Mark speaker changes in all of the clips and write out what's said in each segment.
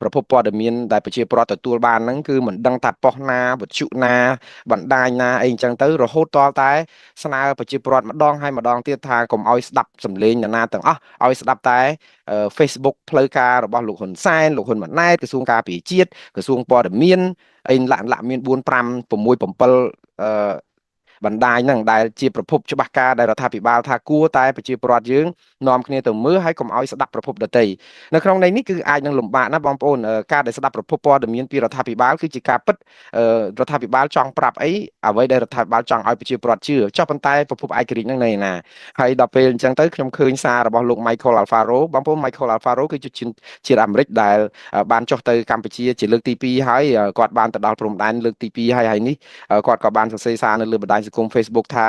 Speaker 1: ប្រភពព័ត៌មានដែលប្រជាពលរដ្ឋទទួលបានហ្នឹងគឺមិនដឹងថាប៉ុស្តិ៍ណាវិទ្យុណាបណ្ដាញណាអីអញ្ចឹងទៅរហូតតតែស្នើប្រជាពលរដ្ឋម្ដងហើយម្ដងទៀតថាកុំឲ្យស្ដាប់សំឡេងនរណាទាំងអស់ឲ្យស្ដាប់តែ Facebook ផ្លូវការរបស់លោកហ៊ុនសែនលោកហ៊ុនម៉ាណែតក្រសួងការពារជាតិក្រសួងព័ត៌មានអីឡាក់មាន4 5 6 7បណ្ដាញហ្នឹងដែលជាប្រភពច្បាស់ការដែលរដ្ឋាភិបាលថាគួរតែប្រជាពលរដ្ឋយើងនាំគ្នាទៅមើលហើយកុំឲ្យស្ដាប់ប្រភពដទៃនៅក្នុងន័យនេះគឺអាចនឹងលំបាកណាបងប្អូនការដែលស្ដាប់ប្រភពព័ត៌មានពីរដ្ឋាភិបាលគឺជាការពិតរដ្ឋាភិបាលចង់ប្រាប់អីអ្វីដែលរដ្ឋាភិបាលចង់ឲ្យប្រជាពលរដ្ឋជឿចុះប៉ុន្តែប្រភពឯករាជ្យហ្នឹងនៅណាហើយដល់ពេលអញ្ចឹងទៅខ្ញុំឃើញសាររបស់លោក Michael Alfaro បងប្អូន Michael Alfaro គឺជាជាតិអាមេរិកដែលបានចុះទៅកម្ពុជាជាលើកទី2ហើយគាត់បានទៅដល់ព្រំដែនលើកទី2ហើយនេះគាត់ក៏បានសរសេរសារនៅលើបណ្ដាញសង្គម Facebook ថា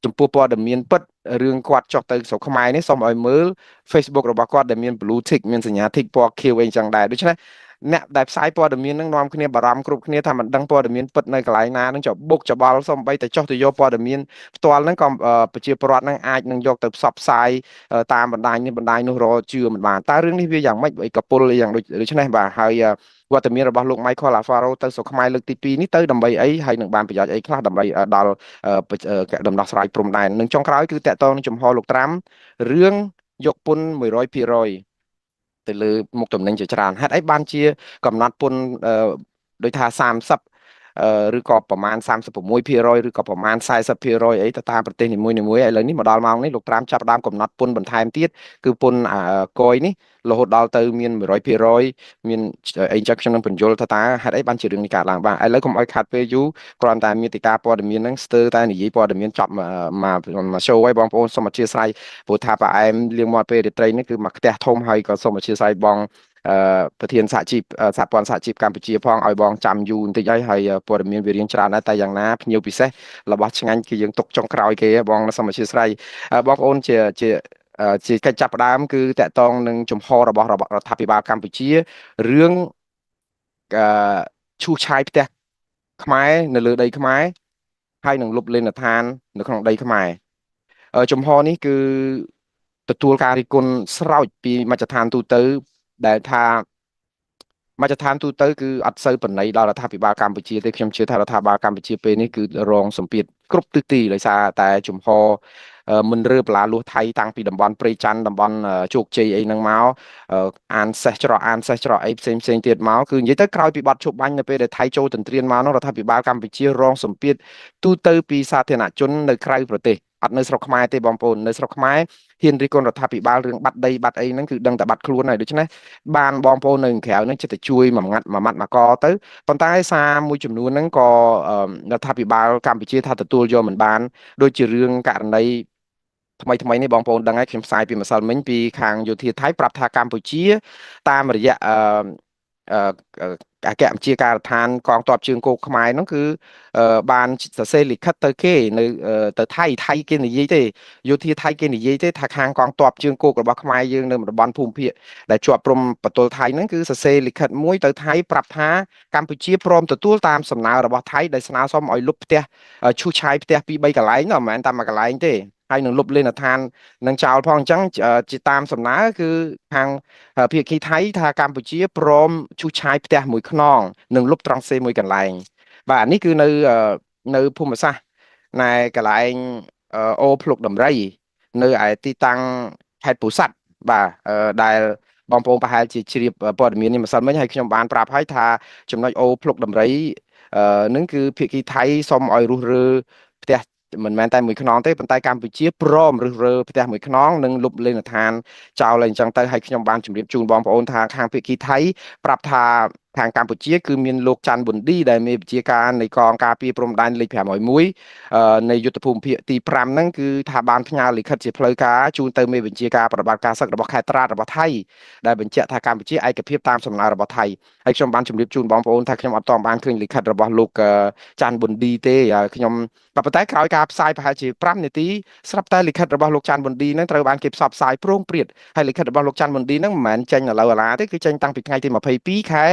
Speaker 1: ចំពោះព័ត៌មានពិតរឿងគាត់ចុះទៅស្រុកខ្មែរនេះសូមឲ្យមើល Facebook របស់គាត់ដែលមាន blue tick មានសញ្ញា tick ពណ៌ខៀវអីចឹងដែរដូច្នេះអ្នកដែលផ្សាយព័ត៌មាននឹងនាំគ្នាបារម្ភគ្រប់គ្នាថាមិនដឹងព័ត៌មានពិតនៅកន្លែងណានឹងចបុកច្បល់សូម្បីតែចុះទៅយកព័ត៌មានផ្ទាល់ហ្នឹងក៏ប្រជាពលរដ្ឋនឹងអាចនឹងយកទៅផ្សព្វផ្សាយតាមបណ្ដាញនេះបណ្ដាញនោះរកជឿមិនបានតើរឿងនេះវាយ៉ាងម៉េចអីកពុលយ៉ាងដូច្នេះបាទហើយវត្តមានរបស់លោក Michael Alfaro ទៅស្រុកខ្មែរលើកទី2នេះទៅដើម្បីអីហើយនឹងបានប្រយោជន៍អីខ្លះដើម្បីដល់ដំណោះស្រាយព្រំដែននឹងចុងក្រោយគឺតកតងនឹងចំហលោកត្រាំរឿងយកពន្ធ100%ទៅលើមុខទំនិញជាច្រើនហេតុអីបានជាកំណត់ពន្ធដោយថា30ឬក៏ប្រមាណ36%ឬក៏ប្រមាណ40%អីទៅតាមប្រទេសនីមួយៗឥឡូវនេះមកដល់ម៉ោងនេះលោកត្រាំចាប់ផ្ដើមកំណត់ពន្ធបន្ថែមទៀតគឺពន្ធកយនេះរហូតដល់ទៅមាន100%មានអីចឹងខ្ញុំនឹងបញ្យល់ថាតើហេតុអីបានជារឿងនេះកើតឡើងបាទឥឡូវកុំឲ្យខាត់ពេលយូរគ្រាន់តែមេតិការព័ត៌មានហ្នឹងស្ទើរតែនិយាយព័ត៌មានចប់មក show ឲ្យបងប្អូនសូមអធិស្ឋានព្រោះថាផ្អែមលៀងមាត់ពេលរាត្រីនេះគឺមកផ្ទះធំហើយក៏សូមអធិស្ឋានបងប្រធានសហជីពសហព័ន្ធសហជីពកម្ពុជាផងឲ្យបងចាំយូរបន្តិចហើយព័ត៌មានវារៀងច្រើនដែរតែយ៉ាងណាភ្ញៀវពិសេសរបស់ឆ្ងាញ់គឺយើងទុកចុងក្រោយគេបងសូមអធិស្ឋានបងប្អូនជាកិច្ចចាប់ផ្ដើមគឺតកតងនឹងជំហររបស់រដ្ឋាភិបាលកម្ពុជារឿងឈូសឆាយផ្ទះខ្មែរនៅលើដីខ្មែរហើយនឹងលុបលេនដ្ឋាននៅក្នុងដីខ្មែរជំហរនេះគឺទទួលការរិះគន់ស្រោចពីមជ្ឈដ្ឋានទូទៅដែលថាមជ្ឈដ្ឋានទូទៅគឺអត់សូវបណ្ណៃដល់រដ្ឋាភិបាលកម្ពុជាទេខ្ញុំជឿថារដ្ឋាភិបាលកម្ពុជាពេលនេះគឺរងសម្ពាធគ្រប់ទិសទីដោយសារតែជំហរមិនរើបឡាលួសថៃតាំងពីតំបន់ព្រៃច័ន្ទតំបន់ជោគជ័យអីហ្នឹងមកអានសេះច្រកអីផ្សេងទៀតមកគឺនិយាយទៅក្រោយពីបាត់ឈប់បាញ់នៅពេលដែលថៃចូលទន្ទ្រានមកនោះរដ្ឋាភិបាលកម្ពុជារងសម្ពាធទូទៅពីសាធារណជននៅក្រៅប្រទេសអត់នៅស្រុកខ្មែរទេបងប្អូននៅស្រុកខ្មែរហ៊ានរិះគន់រដ្ឋាភិបាលរឿងបាត់ដីបាត់អីហ្នឹងគឺដឹងតែបាត់ខ្លួនហើយដូច្នេះបានបងប្អូននៅក្រៅហ្នឹងចិត្តតែជួយមួយម៉ាត់មួយកទៅប៉ុន្តែសារមួយចំនួនហ្នឹងក៏រដ្ឋាភិបាលកម្ពុជាថាទទួលយកមិនបានដូចជារឿងករណីថ្មីនេះបងប្អូនដឹងហើយខ្ញុំផ្សាយពីម្សិលមិញពីខាងយោធាថៃប្រាប់ថាកម្ពុជាតាមរយៈអគ្គបញ្ជាការដ្ឋានកងទ័ពជើងគោកខ្មែរហ្នឹងគឺបានសរសេរលិខិតទៅគេនៅទៅថៃគេនិយាយទេយោធាថៃគេនិយាយទេថាខាងកងទ័ពជើងគោករបស់ខ្មែរយើងនៅតំបន់ភូមិភាគដែលជាប់ព្រំប្រទល់ថៃហ្នឹងគឺសរសេរលិខិតមួយទៅថៃប្រាប់ថាកម្ពុជាព្រមទទួលតាមសំណើរបស់ថៃដែលស្នើសុំឲ្យលុបផ្ទះឈូសឆាយផ្ទះ2 3កន្លែងមិនមែនតែមួយកន្លែងទេហើយនឹងលុបលេនដ្ឋាននឹងចោលផងអញ្ចឹងជាតាមសំណើគឺខាងភាគីថៃថាកម្ពុជាព្រមឈូសឆាយផ្ទះមួយខ្នងនិងលុបត្រង់សេមួយកន្លែងបាទនេះគឺនៅភូមិសាស្ត្រណែកន្លែងអូភ្លុកដំរីនៅឯទីតាំងខេត្តពោធិ៍សាត់បាទដែលបងប្អូនប្រហែលជាជ្រាបព័ត៌មាននេះម្សិលមិញហើយខ្ញុំបានប្រាប់ហើយថាចំណុចអូភ្លុកដំរីនឹងគឺភាគីថៃសុំឲ្យរុះរើផ្ទះមិនមែនតែមួយខ្នងទេប៉ុន្តែកម្ពុជាព្រមរើសរើផ្ទះមួយខ្នងនិងលុបលេនដ្ឋានចោលអីចឹងទៅហើយខ្ញុំបានជម្រាបជូនបងប្អូនថាខាងភាគីថៃប្រាប់ថាខាងកម្ពុជាគឺមានលោកច័ន្ទប៊ុនឌីដែលមានវិជាការនៃកងការពារព្រំដែនលេខ501នៃយុទ្ធភូមិភាគទី5ហ្នឹងគឺថាបានផ្ញើលិខិតជាផ្លូវការជូនទៅមេបញ្ជាការប្រតិបត្តិការសឹករបស់ខេត្តត្រាតរបស់ថៃដែលបញ្ជាក់ថាកម្ពុជាឯកភាពតាមសំណើរបស់ថៃហើយខ្ញុំបានជម្រាបជូនបងប្អូនថាខ្ញុំអត់ទាន់បានឃើញលិខិតរបស់លោកច័ន្ទប៊ុនឌីទេខ្ញុំប៉ុន្តែក្រោយការផ្សាយប្រហែលជា5នាទីស្រាប់តែលិខិតរបស់លោកច័ន្ទប៊ុនឌីហ្នឹងត្រូវបានគេផ្សព្វផ្សាយព្រោងព្រាតហើយលិខិតរបស់លោកច័ន្ទប៊ុនឌីហ្នឹងមិនមែនចេញឥឡូវឥឡាទេគឺចេញតាំងពីថ្ងៃទី22ខែ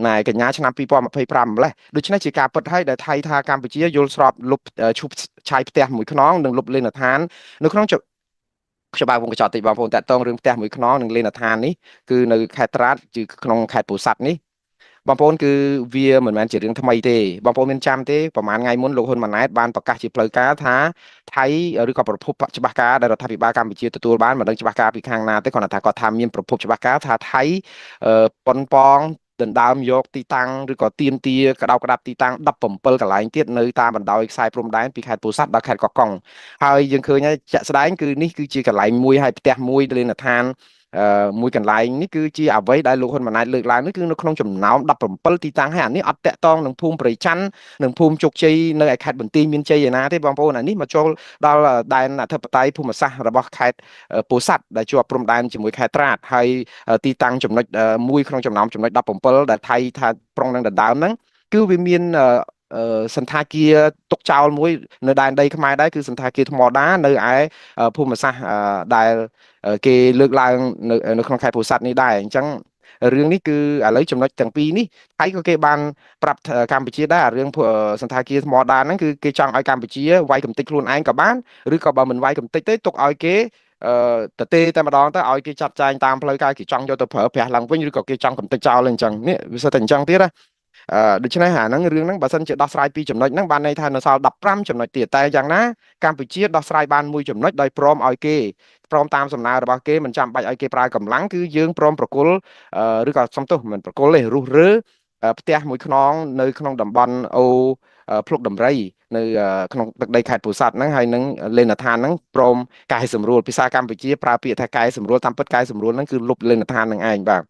Speaker 1: ណែកញ្ញាឆ្នាំ2025ម្លេះដូច្នេះជាការពិតហើយដែលថៃថាកម្ពុជាយល់ស្របលុបឈូសឆាយផ្ទះមួយខ្នងនិងលុបលេនដ្ឋាននៅក្នុង ខ្ញុំបាទវងកញ្ចក់តិចបងប្អូនតាក់ទងរឿងផ្ទះមួយខ្នងនិងលេនដ្ឋាននេះគឺនៅខេត្តត្រាតគឺក្នុងខេត្តពោធិ៍សាត់នេះបងប្អូនគឺវាមិនមែនជារឿងថ្មីទេបងប្អូនមានចាំទេប្រហែលថ្ងៃមុនលោកហ៊ុនម៉ាណែតបានប្រកាសជាផ្លូវការថាថៃឬក៏ប្រភពច្បាស់ការដែលរដ្ឋាភិបាលកម្ពុជាទទួលបានមិនដឹងច្បាស់ការពីខាងណាទេគ្រាន់តែថាគាត់ថាមានប្រភពច្បាស់ការថាថៃប៉ុនប៉ងដណ្ដើមយកទីតាំងឬក៏ទៀមទាក្តោបក្តាប់ទីតាំង17កន្លែងទៀតនៅតាមបណ្ដោយខ្សែព្រំដែនពីខេត្តពោធិ៍សាត់ដល់ខេត្តកោះកុងហើយយើងឃើញហើយជាក់ស្ដែងគឺនេះគឺជាកន្លែងមួយហើយផ្ទះមួយលេនដ្ឋានមួយកន្លែងនេះគឺជាអ្វីដែលលោកហ៊ុនម៉ាណែតលើកឡើងនេះគឺនៅក្នុងចំណោម17ទីតាំងហើយអានេះអត់តាក់ទងនឹងភូមិប្រៃច័ន្ទនិងភូមិជោគជ័យនៅឯខេត្តបន្ទាយមានជ័យឯណាទេបងប្អូនអានេះមកចូលដល់ដែនអធិបតេយ្យភូមិសាស្ត្ររបស់ខេត្តពោធិ៍សាត់ដែលជាប់ព្រំដែនជាមួយខេត្តត្រាតហើយទីតាំងចំណុចមួយក្នុងចំណោមចំណុច17ដែលថៃថាប្រុងនឹងដណ្ដើមហ្នឹងគឺវាមានសន្តាគារទុកចោលមួយនៅដែនដីខ្មែរដែរគឺសន្តាគារថ្មដានៅឯភូមិសាស្ត្រដែលគេលើកឡើងនៅក្នុងខេត្តពោធិ៍សាត់នេះដែរអញ្ចឹងរឿងនេះគឺឥឡូវចំណុចទាំងពីរនេះថៃក៏គេបានប្រាប់កម្ពុជាដែររឿងសន្តាគារថ្មដាហ្នឹងគឺគេចង់ឲ្យកម្ពុជាវាយកំទេចខ្លួនឯងក៏បានឬក៏បើមិនវាយកំទេចទេទុកឲ្យគេទៅទេតែម្ដងទៅឲ្យគេចាត់ចែងតាមផ្លូវការគេចង់យកទៅប្រើប្រាស់ឡើងវិញឬក៏គេចង់កំទេចចោលអញ្ចឹងនេះវាសិតតែអញ្ចឹងទៀតណាដូច្នេះអាហ្នឹងរឿងហ្នឹងបើសិនជាដោះស្រាយពីចំណុចហ្នឹងបានន័យថានៅសល់15ចំណុចទៀតតែយ៉ាងណាកម្ពុជាដោះស្រាយបានមួយចំណុចដោយព្រមឲ្យគេព្រមតាមសំណើរបស់គេមិនចាំបាច់ឲ្យគេប្រើកម្លាំងគឺយើងព្រមប្រគល់ឬក៏សំទោសមិនប្រគល់ទេរុះរើផ្ទះមួយខ្នងនៅក្នុងតំបន់អូភ្លុកដំរីនៅក្នុងទឹកដីខេត្តពោធិ៍សាត់ហ្នឹងហើយនឹងលេនដ្ឋានហ្នឹងព្រមកែសម្រួលភាសាកម្ពុជាប្រើពាក្យថាកែសម្រួលតាមពិតកែសម្រួលហ្នឹងគឺលុបលេនដ្ឋានហ្នឹងឯងបាទ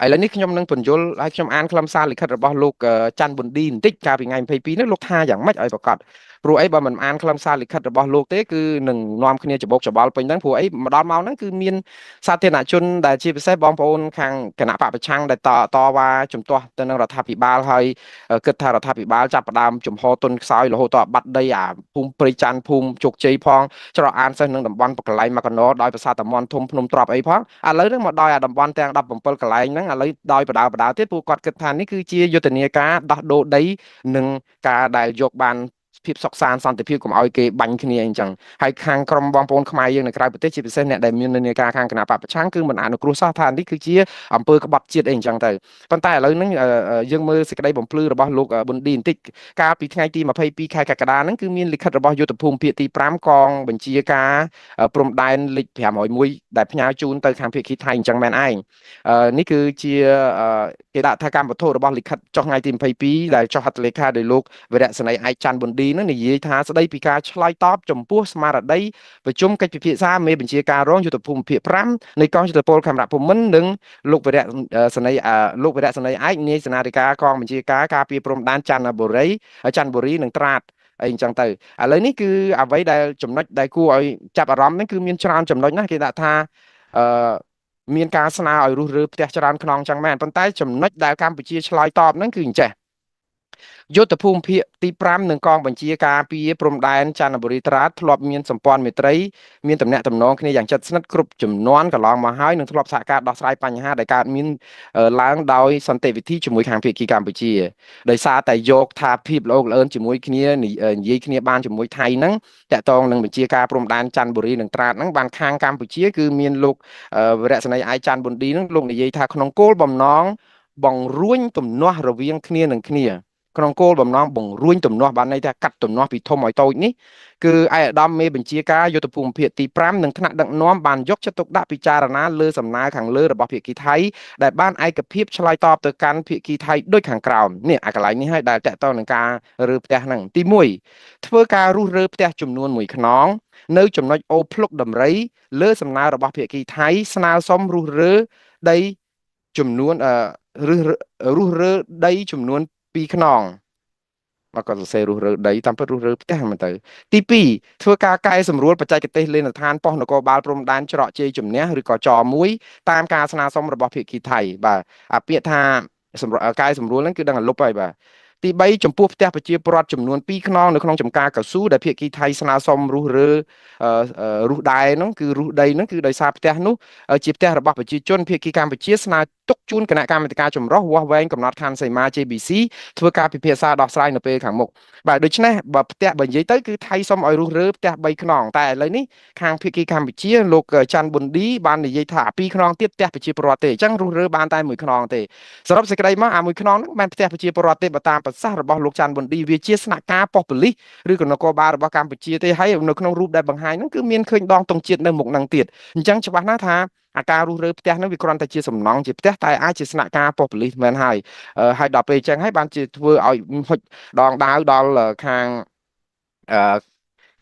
Speaker 1: ឥឡូវនេះខ្ញុំនឹងពន្យល់ឲ្យខ្ញុំអានខ្លឹមសារលិខិតរបស់លោកច័ន្ទប៊ុនឌីបន្តិចកាលពីថ្ងៃ22នេះលោកថាយ៉ាងម៉េចឲ្យប្រកាសព្រោះអីបើមិនអានខ្លឹមសារលិខិតរបស់លោកទេគឺនឹងនាំគ្នាច្បុកច្បល់ពេញហ្នឹងព្រោះអីមកដល់មកហ្នឹងគឺមានសាធារណជនដែលជាពិសេសបងប្អូនខាងគណៈបពប្រឆាំងដែលតវ៉ាជំទាស់ទៅនឹងរដ្ឋាភិបាលហើយគិតថារដ្ឋាភិបាលចាប់ផ្ដើមចំហទុនខ្សោយរហូតដល់បាត់ដីអាភូមិព្រៃច័ន្ទភូមិជោគជ័យផងច្រកអានសិស្សនឹងតំបន់បកន្លែងមកកណោដោយប្រាសាទតាមន់ធំភ្នំទ្របអីផងឥឡូវហ្នឹងមកដល់អាតំបន់ទាំង17កន្លែងហ្នឹងឥឡូវដោយបដាទៀតពួកគាត់គិតថានេះគឺជាយុទ្ធនាការដោះដូរដីនិងការដែលយកបានភាពសុខសាន្តសន្តិភាពកុំឲ្យគេបាញ់គ្នាអញ្ចឹងហើយខាងក្រុមបងប្អូនខ្មែរយើងនៅក្រៅប្រទេសជាពិសេសអ្នកដែលមាននិន្នាការខាងគណៈបពប្រឆាំងគឺមិនអនុគ្រោះសោះថានេះគឺជាអំពើក្បត់ជាតិអីអញ្ចឹងទៅប៉ុន្តែឥឡូវហ្នឹងយើងមើលសេចក្តីបំភ្លឺរបស់លោកប៊ុនឌីបន្តិចកាលពីថ្ងៃទី22ខែកក្កដាហ្នឹងគឺមានលិខិតរបស់យុទ្ធភូមិភាគទី5កងបញ្ជាការព្រំដែនលេខ501ដែលផ្ញើជូនទៅខាងភាគីថៃអញ្ចឹងមែនឯងនេះគឺជាគេដាក់ថាកម្មវត្ថុរបស់លិខិតចុះថ្ងៃទី22ដែលចុះហត្ថលេខាដោយលោកវីរៈសេនីយ៍ឯកច័ន្ទប៊ុនឌីនឹងនិយាយថាស្ដីពីការឆ្លើយតបចំពោះស្មារតីប្រជុំកិច្ចពិភាក្សាមេបញ្ជាការរងយុទ្ធភូមិភាគ5នៃកងយុទ្ធពលខេមរៈភូមិន្ទនិងលោកវីរៈសេនីយ៍ឯកនាយសេនាធិការកងបញ្ជាការការពារព្រំដែនច័ន្ទបុរីនិងត្រាតអីអញ្ចឹងទៅឥឡូវនេះគឺអ្វីដែលចំណុចដែលគួរឲ្យចាប់អារម្មណ៍ហ្នឹងគឺមានច្រើនចំណុចណាគេដាក់ថាអឺមានការស្នើឲ្យរុះរើផ្ទះច្រើនខ្នងចឹងមែនប៉ុន្តែចំណុចដែលកម្ពុជាឆ្លើយតបហ្នឹងគឺអញ្ចេះយុទ្ធភូមិភាគទី5និងកងបញ្ជាការពីព្រំដែនច័ន្ទបុរីត្រាតធ្លាប់មានសម្ព័ន្ធមេត្រីមានតំណែងតំណងគ្នាយ៉ាងជិតស្និទ្ធគ្រប់ចំនួនកន្លងមកហើយនឹងធ្លាប់សហការដោះស្រាយបញ្ហាដែលកើតមានឡើងដោយសន្តិវិធីជាមួយខាងភាគីកម្ពុជាដោយសារតែយកថាភាពល្អកលឿនជាមួយគ្នានិយាយគ្នាបានជាមួយថៃហ្នឹងតកតងនឹងបញ្ជាការព្រំដែនច័ន្ទបុរីនិងត្រាតហ្នឹងបានខាងកម្ពុជាគឺមានលោកវរៈសេនីយ៍ឯកច័ន្ទប៊ុនឌីហ្នឹងលោកនិយាយថាក្នុងគោលបំណងបង្រួញទំនាស់រវាងគ្នានឹងគ្នាក្នុងគោលបំណងបង្រួញទំនាស់បានន័យថាកាត់ទំនាស់ពីធំឲ្យតូចនេះគឺឯកឧត្តមមេបញ្ជាការយុទ្ធភូមិភាគទី5និងថ្នាក់ដឹកនាំបានយកចិត្តទុកដាក់ពិចារណាលើសំណើខាងលើរបស់ភាគីថៃដែលបានឯកភាពឆ្លើយតបទៅកាន់ភាគីថៃដូចខាងក្រោមនេះអាកន្លែងនេះហើយដែលតកតងនឹងការរើផ្ទះហ្នឹងទី1ធ្វើការរុះរើផ្ទះចំនួន1ខ្នងនៅចំណុចអូភ្លុកដំរីលើសំណើរបស់ភាគីថៃស្នើសុំរុះរើដីចំនួនរុះរើដីចំនួន2ខ្នងមកក៏សរសេររុះរើដីតាមពិតរុះរើផ្ទះហ្នឹងទៅទី2ធ្វើការកែសម្រួលបច្ចេកទេសលេនដ្ឋានប៉ុស្តិ៍នគរបាលព្រំដែនច្រកជ័យជំនះឬក៏ច1តាមការស្នើសុំរបស់ភាគីថៃបាទអាពាក្យថាកែសម្រួលហ្នឹងគឺដឹងតែលុបហើយបាទ ទី3ចំពោះផ្ទះប្រជាពលរដ្ឋចំនួន2ខ្នងនៅក្នុងចំការកៅស៊ូដែលភាគីថៃស្នើសុំរុះរើរុះដែរនោះគឺរុះដីនោះគឺដោយសារផ្ទះនោះជាផ្ទះរបស់ប្រជាជនភាគីកម្ពុជាស្នើទុកជូនគណៈកម្មាធិការចម្រុះវាស់វែងកំណត់ខណ្ឌសីមា JBC ធ្វើការពិភាក្សាដោះស្រាយនៅពេលខាងមុខបាទដូច្នេះបើនិយាយទៅគឺថៃសុំឲ្យរុះរើផ្ទះ3ខ្នងតែឥឡូវនេះខាងភាគីកម្ពុជាលោកច័ន្ទប៊ុនឌីបាននិយាយថាអា2ខ្នងទៀតផ្ទះប្រជាពលរដ្ឋទេអញ្ចឹងរុះរើបានតែ1ខ្នងទេសរុបសេចក្តីមកអា1ខ្នងហ្នឹងមិនមែនផ្ទះប្រជាពលរដ្ឋទេបើតាមប្រសាសន៍របស់លោកច័ន្ទប៊ុនឌីវាជាស្នាក់ការប៉ុស្តិ៍ប៉ូលីសឬក៏នគរបាលរបស់កម្ពុជាទេហើយនៅក្នុងរូបដែលបង្ហាញហ្នឹងគឺមានឃើញដងទង់ជាតិនៅមុខហ្នឹងទៀតអញ្ចឹងច្បាស់ណាស់ថាអាការរុះរើផ្ទះហ្នឹងវាគ្រាន់តែជាសំណង់ជាផ្ទះតែអាចជាស្នាក់ការប៉ុស្តិ៍ប៉ូលីសមែនហើយដល់ពេលអញ្ចឹងហើយបានជាធ្វើឲ្យហុចដងដាវដល់ខាងអឺ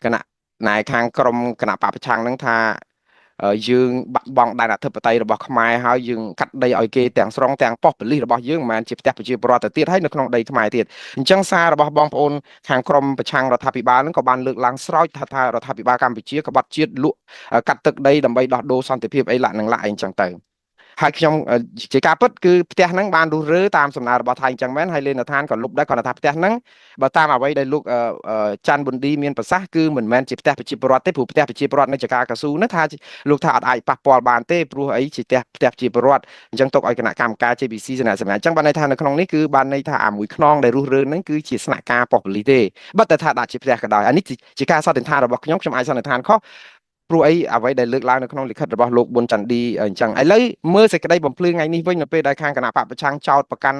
Speaker 1: គណៈណែខាងក្រមគណៈបពប្រឆាំងហ្នឹងថាយើងបាត់បង់ដែនអធិបតេយ្យរបស់ខ្មែរហើយយើងកាត់ដីឲ្យគេទាំងស្រុងទាំងប៉ុស្តិ៍ប៉ូលីសរបស់យើងមិនមែនជាផ្ទះប្រជាពលរដ្ឋទៅទៀតហើយនៅក្នុងដីខ្មែរទៀតអញ្ចឹងសាររបស់បងប្អូនខាងក្រមប្រឆាំងរដ្ឋាភិបាលហ្នឹងក៏បានលើកឡើងស្រោចថារដ្ឋាភិបាលកម្ពុជាក្បត់ជាតិលក់កាត់ទឹកដីដើម្បីដោះដូរសន្តិភាពអីឡាក់នឹងឡាក់អីអញ្ចឹងទៅហើយខ្ញុំជាការពិតគឺផ្ទះហ្នឹងបានរុះរើតាមសំណើរបស់ថៃអញ្ចឹងមែនហើយលេនដ្ឋានក៏លុបដែរគាត់ថាផ្ទះហ្នឹងបើតាមអ្វីដែលលោកច័ន្ទប៊ុនឌីមានប្រសាសន៍គឺមិនមែនជាផ្ទះប្រជាពលរដ្ឋទេព្រោះផ្ទះប្រជាពលរដ្ឋនៅចការកស៊ូនោះថាលោកថាអត់អាចប៉ះពាល់បានទេព្រោះអីជាផ្ទះប្រជាពលរដ្ឋអញ្ចឹងទុកឲ្យគណៈកម្មការ JBC សំណាក់អញ្ចឹងបានន័យថានៅក្នុងនេះគឺបានន័យថាអាមួយខ្នងដែលរុះរើហ្នឹងគឺជាស្នាក់ការប៉ុស្តិ៍ប៉ូលីសទេបើតែថាដាក់ជាផ្ទះក៏ដោយអានេះជាការសន្និដ្ឋានរបស់ខ្ញុំអាចសន្និដ្ឋានខុសព្រោះអីអ្វីដែលលើកឡើងនៅក្នុងលិខិតរបស់លោកប៊ុនច័ន្ទឌីអញ្ចឹងឥឡូវមើលសេចក្តីបំភ្លឺថ្ងៃនេះវិញនៅពេលដែលខាងគណៈបកប្រឆាំងចោទប្រកាន់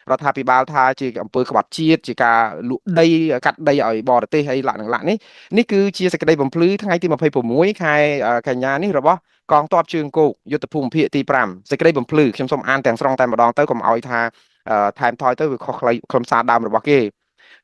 Speaker 1: រដ្ឋាភិបាលថាជាអំពើក្បត់ជាតិជាការលក់ដីកាត់ដីឲ្យបរទេសហើយឡាក់នឹងឡាក់នេះគឺជាសេចក្តីបំភ្លឺថ្ងៃទី26ខែកញ្ញានេះរបស់កងទ័ពជើងគោកយុទ្ធភូមិភាគទី5សេចក្តីបំភ្លឺខ្ញុំសូមអានទាំងស្រុងតែម្ដងទៅកុំឲ្យថាថែមថយទៅវាខុសខ្លឹមសារដើមរបស់គេ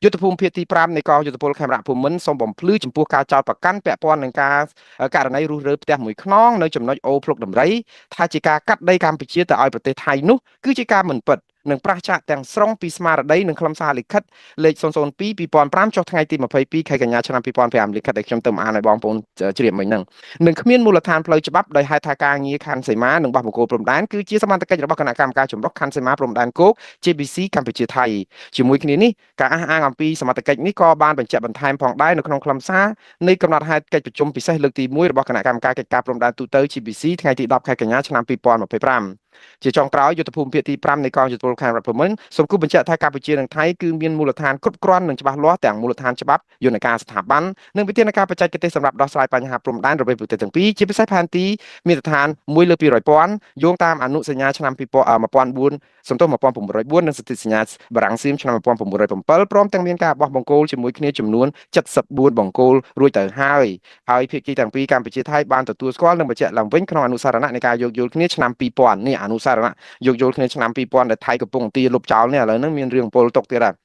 Speaker 1: យុទ្ធភូមិភាគទី5នៃកងយុទ្ធពលខេមរៈភូមិន្ទសូមបំភ្លឺចំពោះការចោទប្រកាន់ពាក់ព័ន្ធនឹងការករណីរុះរើផ្ទះមួយខ្នងនៅចំណុចអូភ្លុកដំរីថាជាការកាត់ដីកម្ពុជាទៅឲ្យប្រទេសថៃនោះគឺជាការមិនពិតនិងប្រឆាចទាំងស្រុងពីស្មារតីនិងខ្លឹមសារលិខិតលេខ002/2005ចុះថ្ងៃទី22ខែកញ្ញាឆ្នាំ2005លិខិតដែលខ្ញុំទៅអានឲ្យបងប្អូនជ្រាបមិញហ្នឹងនឹងគ្មានមូលដ្ឋានផ្លូវច្បាប់ដោយហេតុថាការងារខណ្ឌសីមានិងបោះបង្គោលព្រំដែនគឺជាសមត្ថកិច្ចរបស់គណៈកម្មការចម្រុះខណ្ឌសីមាព្រំដែនគោក JBC កម្ពុជាថៃជាមួយគ្នានេះការអះអាងអំពីសមត្ថកិច្ចនេះក៏បានបញ្ជាក់បន្ថែមផងដែរនៅក្នុងខ្លឹមសារនៃកំណត់ហេតុកិច្ចប្រជុំពិសេសលើកទី1របស់គណៈកម្មការកិច្ចការព្រំដែនទូទៅ JBC ថ្ងៃទី10ខែកញ្ញាឆ្នាំ2025ជាចុងក្រោយយុទ្ធភូមិភាគទី5នៃកងយុទ្ធពលខេមរៈភូមិន្ទសូមគូបញ្ជាក់ថាកម្ពុជានិងថៃគឺមានមូលដ្ឋានគ្រប់គ្រាន់និងច្បាស់លាស់ទាំងមូលដ្ឋានច្បាប់យន្តការស្ថាប័ននិងវិធានការបច្ចេកទេសសម្រាប់ដោះស្រាយបញ្ហាព្រំដែនរវាងប្រទេសទាំងពីរជាពិសេសផែនទីមាត្រដ្ឋាន1/200,000យោងតាមអនុសញ្ញាឆ្នាំ2004សំទោស1904និងសន្ធិសញ្ញាបារាំងសៀមឆ្នាំ1907ព្រមទាំងមានការបោះបង្គោលជាមួយគ្នាចំនួន74បង្គោលរួចទៅហើយភាគីទាំងពីរកម្ពុជាថៃបានទទួលស្គាល់និងបញ្ជាក់ឡើងវិញក្នុងអនុសារណៈនៃការយោគយល់គ្នាឆ្នាំ2000នេះអនុសារណៈយោគយល់គ្នាឆ្នាំ2000ដែលថៃកំពុងទាលុបចោលនេះឥឡូវហ្នឹងមានរឿងពលទុកទៀត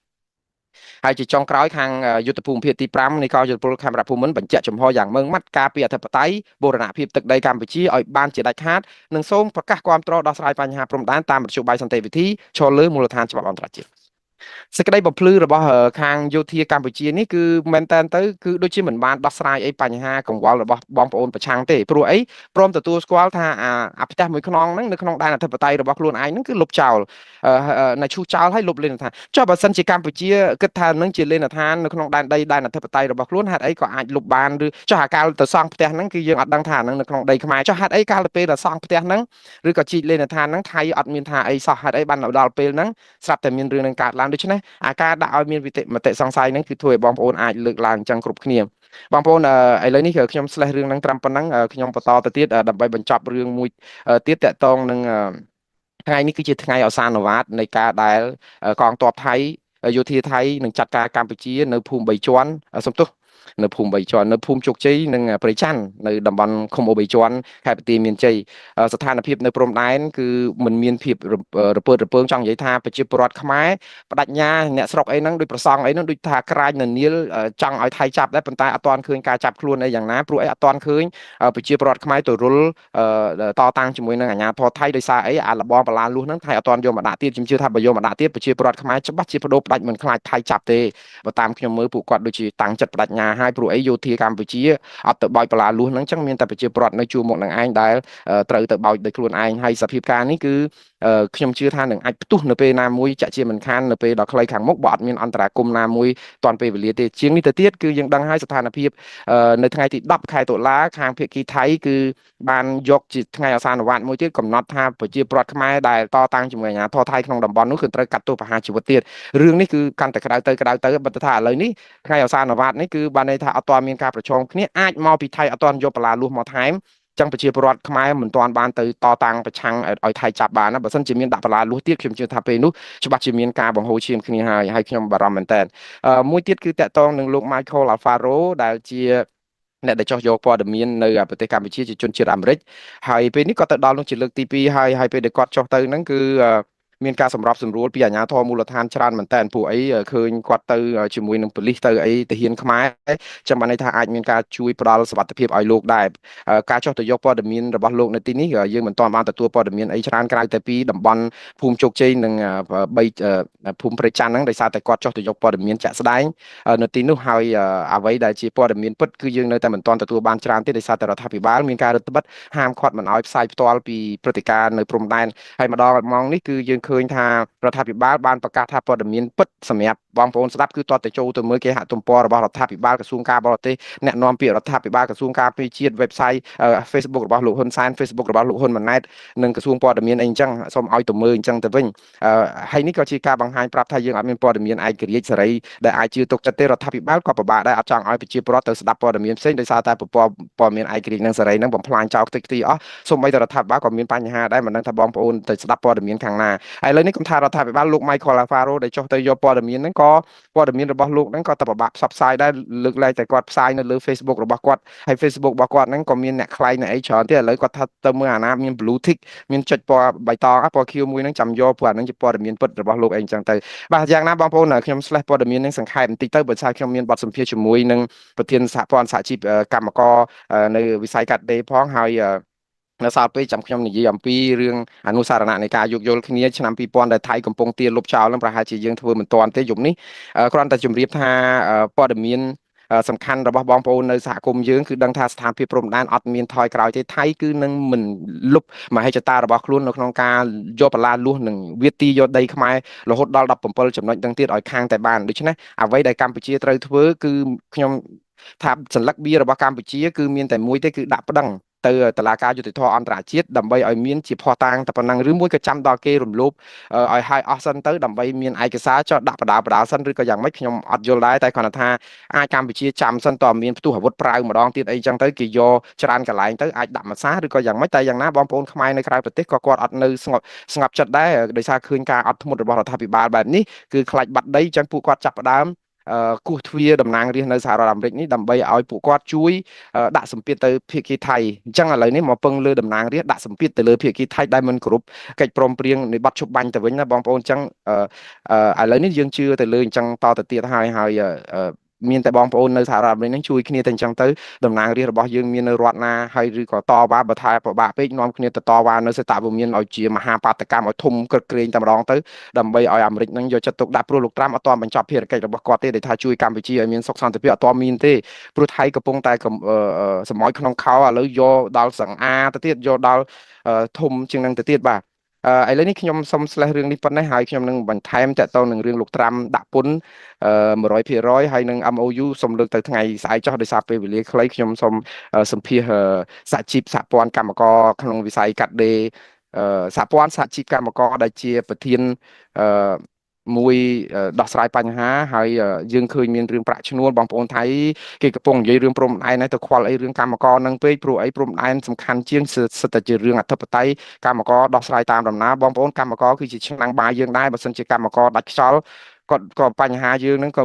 Speaker 1: ហើយជាចុងក្រោយខាងយុទ្ធភូមិភាគទី5នៃកងយុទ្ធពលខេមរៈភូមិន្ទបញ្ជាក់ចំហយ៉ាងម៉ឺងម៉ាត់ការពីអធិបតេយ្យបូរណភាពទឹកដីកម្ពុជាឲ្យបានជាដាច់ខាតនិងសូមប្រកាសគាំទ្រដោះស្រាយបញ្ហាព្រំដែនតាមមធ្យោបាយសន្តិវិធីឈលលើមូលដ្ឋានច្បាប់អន្តរជាតិសេចក្តីបំភ្លឺរបស់ខាងយោធាកម្ពុជានេះគឺមែនតើទៅគឺដូចជាមិនបានដោះស្រាយអីបញ្ហាកង្វល់របស់បងប្អូនប្រឆាំងទេព្រោះអីព្រមទទួលស្គាល់ថាអាផ្ទះមួយខ្នងហ្នឹងនៅក្នុងដែនអធិបតេយ្យរបស់ខ្លួនឯងហ្នឹងគឺលុបចោលនៅឈូសចោលឲ្យលុបលេនដ្ឋានចុះបើសិនជាកម្ពុជាគិតថានឹងជាលេនដ្ឋាននៅក្នុងដែនដីដែនអធិបតេយ្យរបស់ខ្លួនហេតុអីក៏អាចលុបបានឬចុះអាកាលទៅសង់ផ្ទះហ្នឹងគឺយើងអត់ដឹងថាហ្នឹងនៅក្នុងដីខ្មែរចុះហេតុអីកាលទៅពេលដែលសង់ផ្ទះហ្នឹងឬក៏ជីកលេនដ្ឋានហ្នឹងថៃអត់មានថាអីសោះហេតុអីបានដល់ពេលហ្នឹងស្រាប់តែមានរឿងនឹងកើតឡើងដូច្នេះអាការដាក់ឲ្យមានមតិសង្ស័យហ្នឹងគឺធ្វើឲ្យបងប្អូនអាចលើកឡើងអញ្ចឹងគ្រប់គ្នាបងប្អូនឥឡូវនេះខ្ញុំស្លេះរឿងហ្នឹងត្រឹមប៉ុណ្ណឹងខ្ញុំបន្តទៅទៀតដើម្បីបញ្ចប់រឿងមួយទៀតតកតងនឹងថ្ងៃនេះគឺជាថ្ងៃអសានវត្តនៃការដែលកងទ័ពថៃយោធាថៃនឹងចាត់ការកម្ពុជានៅភូមិ3ជាន់សំទោសនៅភូមិ3ជាន់នៅភូមិជោគជ័យនិងព្រៃច័ន្ទនៅតំបន់ឃុំអូ3ជាន់ខេត្តបន្ទាយមានជ័យស្ថានភាពនៅព្រំដែនគឺมันមានភាពរពើរពើងចង់និយាយថាប្រជាពលរដ្ឋខ្មែរបដិញ្ញាអ្នកស្រុកអីហ្នឹងដូចប្រសង់អីហ្នឹងដូចថាក្រាញននាលចង់ឲ្យថៃចាប់ដែរប៉ុន្តែអត់ទាន់ឃើញការចាប់ខ្លួនអីយ៉ាងណាព្រោះអីអត់ទាន់ឃើញប្រជាពលរដ្ឋខ្មែរទៅរុលតតាំងជាមួយនឹងអាជ្ញាធរថៃដោយសារអីអាលបងបលាលួសហ្នឹងថៃអត់ទាន់យកមកដាក់ទៀតខ្ញុំជឿថាបើយកមកដាក់ទៀតប្រជាពលរដ្ឋខ្មែរច្បាស់ជាបដូរបដាច់មិនខ្លាចថៃចាប់ទេបើតាមខ្ញុំមើលពួកគាត់ដូចជាតាំងចិត្តបដិញ្ញាហើយព្រោះអីយោធាកម្ពុជាអត់ទៅបោចបលាលួសហ្នឹងចឹងមានតែប្រជាពលរដ្ឋនៅជួរមុខនឹងឯងដែលត្រូវទៅបោចដោយខ្លួនឯងហើយសភាពការនេះគឺ ខ្ញុំជឿថានឹងអាចផ្ទុះនៅពេលណាមួយចាក់ជាមិនខាននៅពេលដល់ខ្លីខាងមុខបើអត់មានអន្តរាគមន៍ណាមួយតាន់ពេលវេលាទេជាងនេះទៅទៀតគឺយើងដឹងហើយស្ថានភាពនៅថ្ងៃទី10ខែតុលាខាងភៀកគីថៃគឺបានយកជាថ្ងៃអសានវត្តមួយទៀតកំណត់ថាប្រជាពលរដ្ឋខ្មែរដែលតតាំងជាមួយអាជ្ញាធរថៃក្នុងតំបន់នោះគឺត្រូវកាត់ទោសប្រហារជីវិតទៀតរឿងនេះគឺកាន់តែក្តៅទៅបើទោះថាឥឡូវនេះថ្ងៃអសានវត្តនេះគឺបានន័យថាអត់ទាន់មានការប្រជុំគ្នាអាចមកពីថៃអត់ទាន់យកបលាលួសមកថែមចឹងប្រជាពលរដ្ឋខ្មែរមិនទាន់បានទៅតតាំងប្រឆាំងឲ្យថៃចាប់បានណាបើមិនជាមានដាក់បលាលួសទៀតខ្ញុំជឿថាពេលនោះច្បាស់ជាមានការបង្ហូរឈាមគ្នាហើយខ្ញុំបារម្ភមែនតើមួយទៀតគឺតកតងនឹងលោក Michael Alfaro ដែលជាអ្នកដែលចោះយកព័ត៌មាននៅប្រទេសកម្ពុជាជាជនជាតិអាមេរិកហើយពេលនេះគាត់ទៅដល់នោះជាលើកទី2ហើយពេលដែលគាត់ចុះទៅហ្នឹងគឺមានការសម្របសម្រួលពីអាជ្ញាធរមូលដ្ឋានច្រើនមែនតើពួកអីឃើញគាត់ទៅជាមួយនឹងប៉ូលីសទៅអីទាហានខ្មែរចាំបានន័យថាអាចមានការជួយផ្ដល់សុវត្ថិភាពឲ្យលោកដែរការចុះទៅយកព័ត៌មានរបស់លោកនៅទីនេះយើងមិនទាន់បានទទួលព័ត៌មានអីច្រើនក្រៅតែពីតំបន់ភូមិជោគជ័យនិងភូមិព្រៃច័ន្ទហ្នឹងដោយសារតែគាត់ចុះទៅយកព័ត៌មានជាក់ស្ដែងនៅទីនោះហើយអ្វីដែលជាព័ត៌មានពិតគឺយើងនៅតែមិនទាន់ទទួលបានច្រើនទេដោយសារតែរដ្ឋាភិបាលមានការរឹតបន្តឹងហាមឃាត់មិនឲ្យផ្សាយផ្ទាល់ពីព្រឹត្តិការណ៍នៅព្រំដែនហើយម្ដងម៉ោងនេះគឺយើងឃើញថារដ្ឋាភិបាលបានប្រកាសថាព័ត៌មានពិតសម្រាប់បងប្អូនស្ដាប់គឺតតទៅចូលទៅមើលគេហទំព័ររបស់រដ្ឋាភិបាលក្រសួងការបរទេសអ្នកនាំពាក្យរដ្ឋាភិបាលក្រសួងការពារជាតិ website Facebook របស់លោកហ៊ុនសែន Facebook របស់លោកហ៊ុនម៉ាណែតនិងក្រសួងព័ត៌មានអីអញ្ចឹងសូមឲ្យទៅមើលអញ្ចឹងទៅវិញហើយនេះក៏ជាការបង្ហាញប្រាប់ថាយើងអត់មានព័ត៌មានឯករាជ្យសេរីដែលអាចជឿទុកចិត្តទេរដ្ឋាភិបាលក៏ពិបាកដែរអត់ចង់ឲ្យប្រជាពលរដ្ឋទៅស្ដាប់ព័ត៌មានផ្សេងដោយសារតែព័ត៌មានឯករាជ្យនិងសេរីនឹងបំផ្លាញចោលខ្ទេចខ្ទីអស់សូម្បីតែរដ្ឋាភិបាលក៏មានបញ្ហាដែរមិនដឹងថាបងប្អូនទៅស្ដាប់ព័ត៌មានខាងណាហើយឥឡូវនេះខ្ញុំថារដ្ឋាភិបាលលោក Michael Alfaro ដែលចុះទៅយកព័ត៌មានហ្នឹងក៏ព័ត៌មានរបស់លោកហ្នឹងក៏ទៅពិបាកផ្សព្វផ្សាយដែរលើកលែងតែគាត់ផ្សាយនៅលើ Facebook របស់គាត់ហើយ Facebook របស់គាត់ហ្នឹងក៏មានអ្នកខ្លែងអ្នកអីច្រើនទៀតឥឡូវគាត់ថាទៅមើលអាណាមាន blue tick មានចុចពណ៌បៃតងពណ៌ខៀវមួយហ្នឹងចាំយកព្រោះអាហ្នឹងជាព័ត៌មានពិតរបស់លោកអីអញ្ចឹងទៅបាទយ៉ាងណាបងប្អូនខ្ញុំ slash ព័ត៌មានហ្នឹងសង្ខេបបន្តិចទៅបើថាខ្ញុំមានបទសម្ភាសន៍ជាមួយនឹងប្រធានសហព័ន្ធសហជីពកម្មករនៅវិស័យកាត់ដេរផងហើយនៅសល់ពេលចាំខ្ញុំនិយាយអំពីរឿងអនុសារណៈនៃការយោគយល់គ្នាឆ្នាំ2000ដែលថៃកំពុងទារលុបចោលនឹងប្រហែលជាយើងធ្វើមិនទាន់ទេយប់នេះគ្រាន់តែជម្រាបថាព័ត៌មានសំខាន់របស់បងប្អូននៅសហគមន៍យើងគឺដឹងថាស្ថានភាពព្រំដែនអត់មានថយក្រោយទេថៃគឺនឹងមិនលុបមហិច្ឆតារបស់ខ្លួននៅក្នុងការយកបលាលួសនិងវាទីយកដីខ្មែររហូតដល់17ចំណុចទាំងទៀតឲ្យខាងតែបានដូច្នេះអ្វីដែលកម្ពុជាត្រូវធ្វើគឺខ្ញុំថាសញ្ញាបៀរបស់កម្ពុជាគឺមានតែមួយទេគឺដាក់ប្តឹងទៅតុលាការយុតិធធអន្តរជាតិដើម្បីឲ្យមានជាភស្តុតាងតែប៉ុណ្ណឹងឬមួយក៏ចាំដល់គេរំលោភឲ្យហើយអស់សិនទៅដើម្បីមានឯកសារចុះដាក់បដាសិនឬក៏យ៉ាងម៉េចខ្ញុំអត់យល់ដែរតែគ្រាន់តែថាអាចកម្ពុជាចាំសិនតើមានផ្ទុះអាវុធប្រាវម្ដងទៀតអីចឹងទៅគេយកច្រើនកន្លែងទៅអាចដាក់មួយសារឬក៏យ៉ាងម៉េចតែយ៉ាងណាបងប្អូនខ្មែរនៅក្រៅប្រទេសក៏គាត់អត់នៅស្ងប់ចិត្តដែរដោយសារឃើញការអត់ធ្មត់របស់រដ្ឋាភិបាលបែបនេះគឺខ្លាចបាត់ដីចឹងពួកគាត់ចាប់ផ្ដើមគោះទ្វារតំណាងរាស្ត្រនៅសហរដ្ឋអាមេរិកនេះដើម្បីឲ្យពួកគាត់ជួយដាក់សម្ពាធទៅភាគីថៃអញ្ចឹងឥឡូវនេះមកពឹងលើតំណាងរាស្ត្រដាក់សម្ពាធទៅលើភាគីថៃដែលមិនគ្រប់កិច្ចព្រមព្រៀងនៃបទជប់បាញ់ទៅវិញណាបងប្អូនអញ្ចឹងឥឡូវនេះយើងជឿទៅលើអញ្ចឹងតទៅទៀតហើយមានតែបងប្អូននៅសហរដ្ឋអាមេរិកនឹងជួយគ្នាទៅអញ្ចឹងទៅតំណាងរាស្ត្ររបស់យើងមាននៅរដ្ឋណាហើយឬក៏តវ៉ាបើថាប្របាក់ពេកនាំគ្នាទៅតវ៉ានៅសេតាវិមានឲ្យជាមហាបាតកម្មឲ្យធំក្រឹកក្រែងតែម្ដងទៅដើម្បីឲ្យអាមេរិកនឹងយកចិត្តទុកដាក់ព្រោះលោកត្រាំអត់ទាន់បញ្ចប់ភារកិច្ចរបស់គាត់ទេដែលថាជួយកម្ពុជាឲ្យមានសុខសន្តិភាពអត់ទាន់មានទេព្រោះថៃកំពុងតែសម្អល់ក្នុងខោឥឡូវយកដល់សង្អាទៅទៀតយកដល់ធំជាងនឹងទៅទៀតបាទឥឡូវនេះខ្ញុំសូម slash រឿងនេះប៉ុណ្ណេះហើយខ្ញុំនឹងបន្ថែមតទៅនឹងរឿងលោកត្រាំដាក់ពន្ធ100%ហើយនឹង MOU សូមលើកទៅថ្ងៃស្អែកចោះដោយសារពេលវេលាខ្លីខ្ញុំសូមសម្ភាសសហជីពសហព័ន្ធកម្មករក្នុងវិស័យកាត់ដេរសហព័ន្ធសហជីពកម្មករដែលជាប្រធានមួយដោះស្រាយបញ្ហាហើយយើងឃើញមានរឿងប្រាក់ឈ្នួលបងប្អូនថៃគេកំពុងនិយាយរឿងព្រំដែនទៅខ្វល់អីរឿងកម្មករនឹងពេកព្រោះអីព្រំដែនសំខាន់ជាងសិតតែជារឿងអធិបតេយ្យកម្មករដោះស្រាយតាមដំណើរបងប្អូនកម្មករគឺជាឆ្នាំងបាយយើងដែរបើសិនជាកម្មករដាច់ខ្យល់ក៏បញ្ហាយើងហ្នឹងក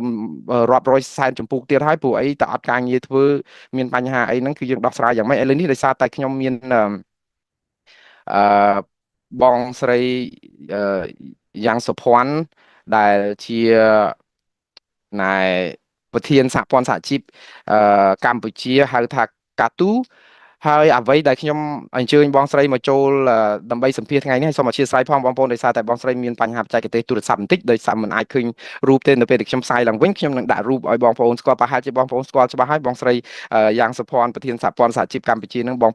Speaker 1: ៏រាប់រយសែនចម្ពោះទៀតហើយព្រោះអីតើអត់ការងារធ្វើមានបញ្ហាអីហ្នឹងគឺយើងដោះស្រាយយ៉ាងម៉េចឥឡូវនេះដោយសារតែខ្ញុំមានអឺបងស្រីយ៉ាងសុភ័ណ្ឌដែលជាណែប្រធានសហព័ន្ធសហជីពកម្ពុជាហៅថាកាទូហើយអ្វីដែលខ្ញុំអញ្ជើញបងស្រីមកចូលដើម្បីសម្ភាសថ្ងៃនេះសូមអធិស្ឋានផងបងប្អូនដោយសារតែបងស្រីមានបញ្ហាបច្ចេកទេសទូរស័ព្ទបន្តិចដោយសារមិនអាចឃើញរូបទេនៅពេលដែលខ្ញុំផ្សាយឡើងវិញខ្ញុំនឹងដាក់រូបឲ្យបងប្អូនស្គាល់ប្រហែលជាបងប្អូនស្គាល់ច្បាស់ហើយបងស្រីយ៉ាងសុភ័ណ្ឌប្រធានសហព័ន្ធសហជីពកម្ពុជានឹងបង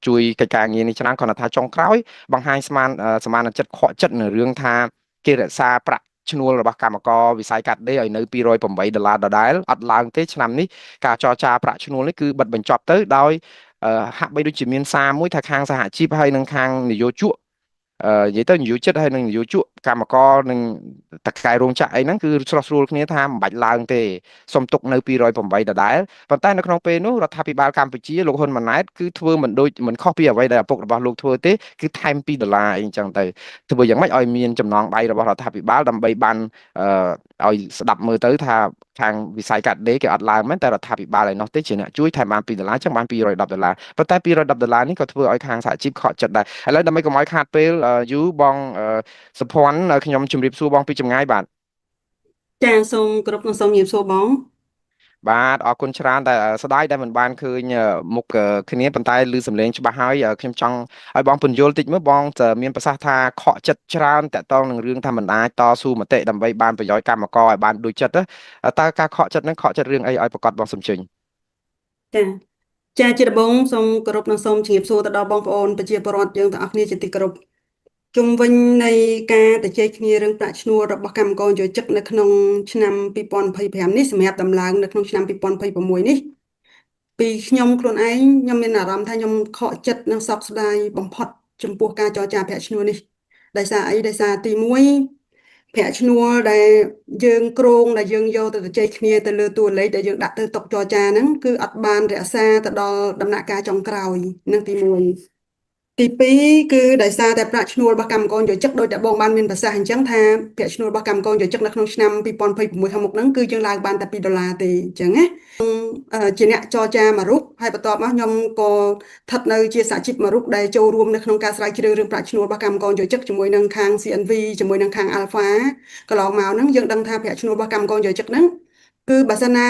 Speaker 1: ជួយកិច្ចការងារនេះច្រើនគ្រាន់តែថាចុងក្រោយបង្ហាញសមានចិត្តខកចិត្តនៅរឿងថាគេរក្សាប្រាក់ឈ្នួលរបស់កម្មករវិស័យកាត់ដេរឲ្យនៅ$208ដដែលអត់ឡើងទេឆ្នាំនេះការចរចាប្រាក់ឈ្នួលនេះគឺបិទបញ្ចប់ទៅដោយហាក់បីដូចជាមានសារមួយថាខាងសហជីពហើយនិងខាងនយោជកនិយាយទៅនយោជិតហើយនិងនយោជកកម្មករនិងតកែរោងចក្រអីហ្នឹងគឺស្រស់ស្រួលគ្នាថាមិនបាច់ឡើងទេសុំទុកនៅ208ដដែលប៉ុន្តែនៅក្នុងពេលនោះរដ្ឋាភិបាលកម្ពុជាលោកហ៊ុនម៉ាណែតគឺធ្វើមិនខុសពីអ្វីដែលឪពុករបស់លោកធ្វើទេគឺថែម$2អីចឹងទៅធ្វើយ៉ាងម៉េចឲ្យមានចំណងដៃរបស់រដ្ឋាភិបាលដើម្បីបានឲ្យស្ដាប់មើលទៅថាខាងវិស័យកាត់ដេរគេអត់ឡើងមែនតែរដ្ឋាភិបាលឯណោះទេជាអ្នកជួយថែមបាន$2ចឹងបាន$210ប៉ុន្តែ$210នេះក៏ធ្វើឲ្យខាងសហជីពខកចិត្តដែរឥឡូវដើម្បីកុំឲ្យខាតពេលយូរបងសុភ័ណ្ឌខ្ញុំជម្រាបសួរបងពីចម្ងាយបាទ
Speaker 2: ចាសូមគោរពនិងសូមជម្រាបសួរបង
Speaker 1: បាទអរគុណច្រើនតែស្ដាយដែលមិនបានឃើញមុខគ្នាប៉ុន្តែឮសំឡេងច្បាស់ហើយខ្ញុំចង់ឲ្យបងពន្យល់តិចមើលបងមានប្រសាសន៍ថាខកចិត្តច្រើនតាក់ទងនឹងរឿងថាមិនអាចតស៊ូមតិដើម្បីបានប្រយោជន៍កម្មករឲ្យបានដូចចិត្តតើការខកចិត្តនឹងខកចិត្តរឿងអីឲ្យប្រកាសបងសំជិញ
Speaker 2: ចាចាជាដំបូងសូមគោរពនិងសូមជម្រាបសួរទៅដល់បងប្អូនប្រជាពលរដ្ឋយើងទាំងអស់គ្នាជាទីគោរពជុំវិញនៃការទៅជែកគ្នារឿងប្រាក់ឈ្នួលរបស់កម្មករយោជិកនៅក្នុងឆ្នាំ2025នេះសម្រាប់ដំឡើងនៅក្នុងឆ្នាំ2026នេះពីខ្ញុំខ្លួនឯងខ្ញុំមានអារម្មណ៍ថាខ្ញុំខកចិត្តនិងសោកស្ដាយបំផុតចំពោះការចរចាប្រាក់ឈ្នួលនេះដោយសារអីដោយសារទី1ប្រាក់ឈ្នួលដែលយើងគ្រោងដែលយើងយកទៅជែកគ្នាទៅលើតួលេខដែលយើងដាក់ទៅតុចរចាហ្នឹងគឺអត់បានរក្សាទៅដល់ដំណាក់កាលចុងក្រោយនឹងទី1ទី2គឺដោយសារតែប្រាក់ឈ្នួលរបស់កម្មករយោជិកដោយតែបងបានមានប្រសាសន៍អញ្ចឹងថាប្រាក់ឈ្នួលរបស់កម្មករយោជិកនៅក្នុងឆ្នាំ2026ខាងមុខហ្នឹងគឺយើងឡើងបានតែ$2ទេអញ្ចឹងណាជាអ្នកចរចាមួយរូបហើយបន្ទាប់មកខ្ញុំក៏ស្ថិតនៅជាសហជីពមួយរូបដែលចូលរួមនៅក្នុងការស្រាវជ្រាវរឿងប្រាក់ឈ្នួលរបស់កម្មករយោជិកជាមួយនឹងខាង CNV ជាមួយនឹងខាង Alpha កន្លងមកហ្នឹងយើងដឹងថាប្រាក់ឈ្នួលរបស់កម្មករយោជិកហ្នឹងគឺបើសិនណា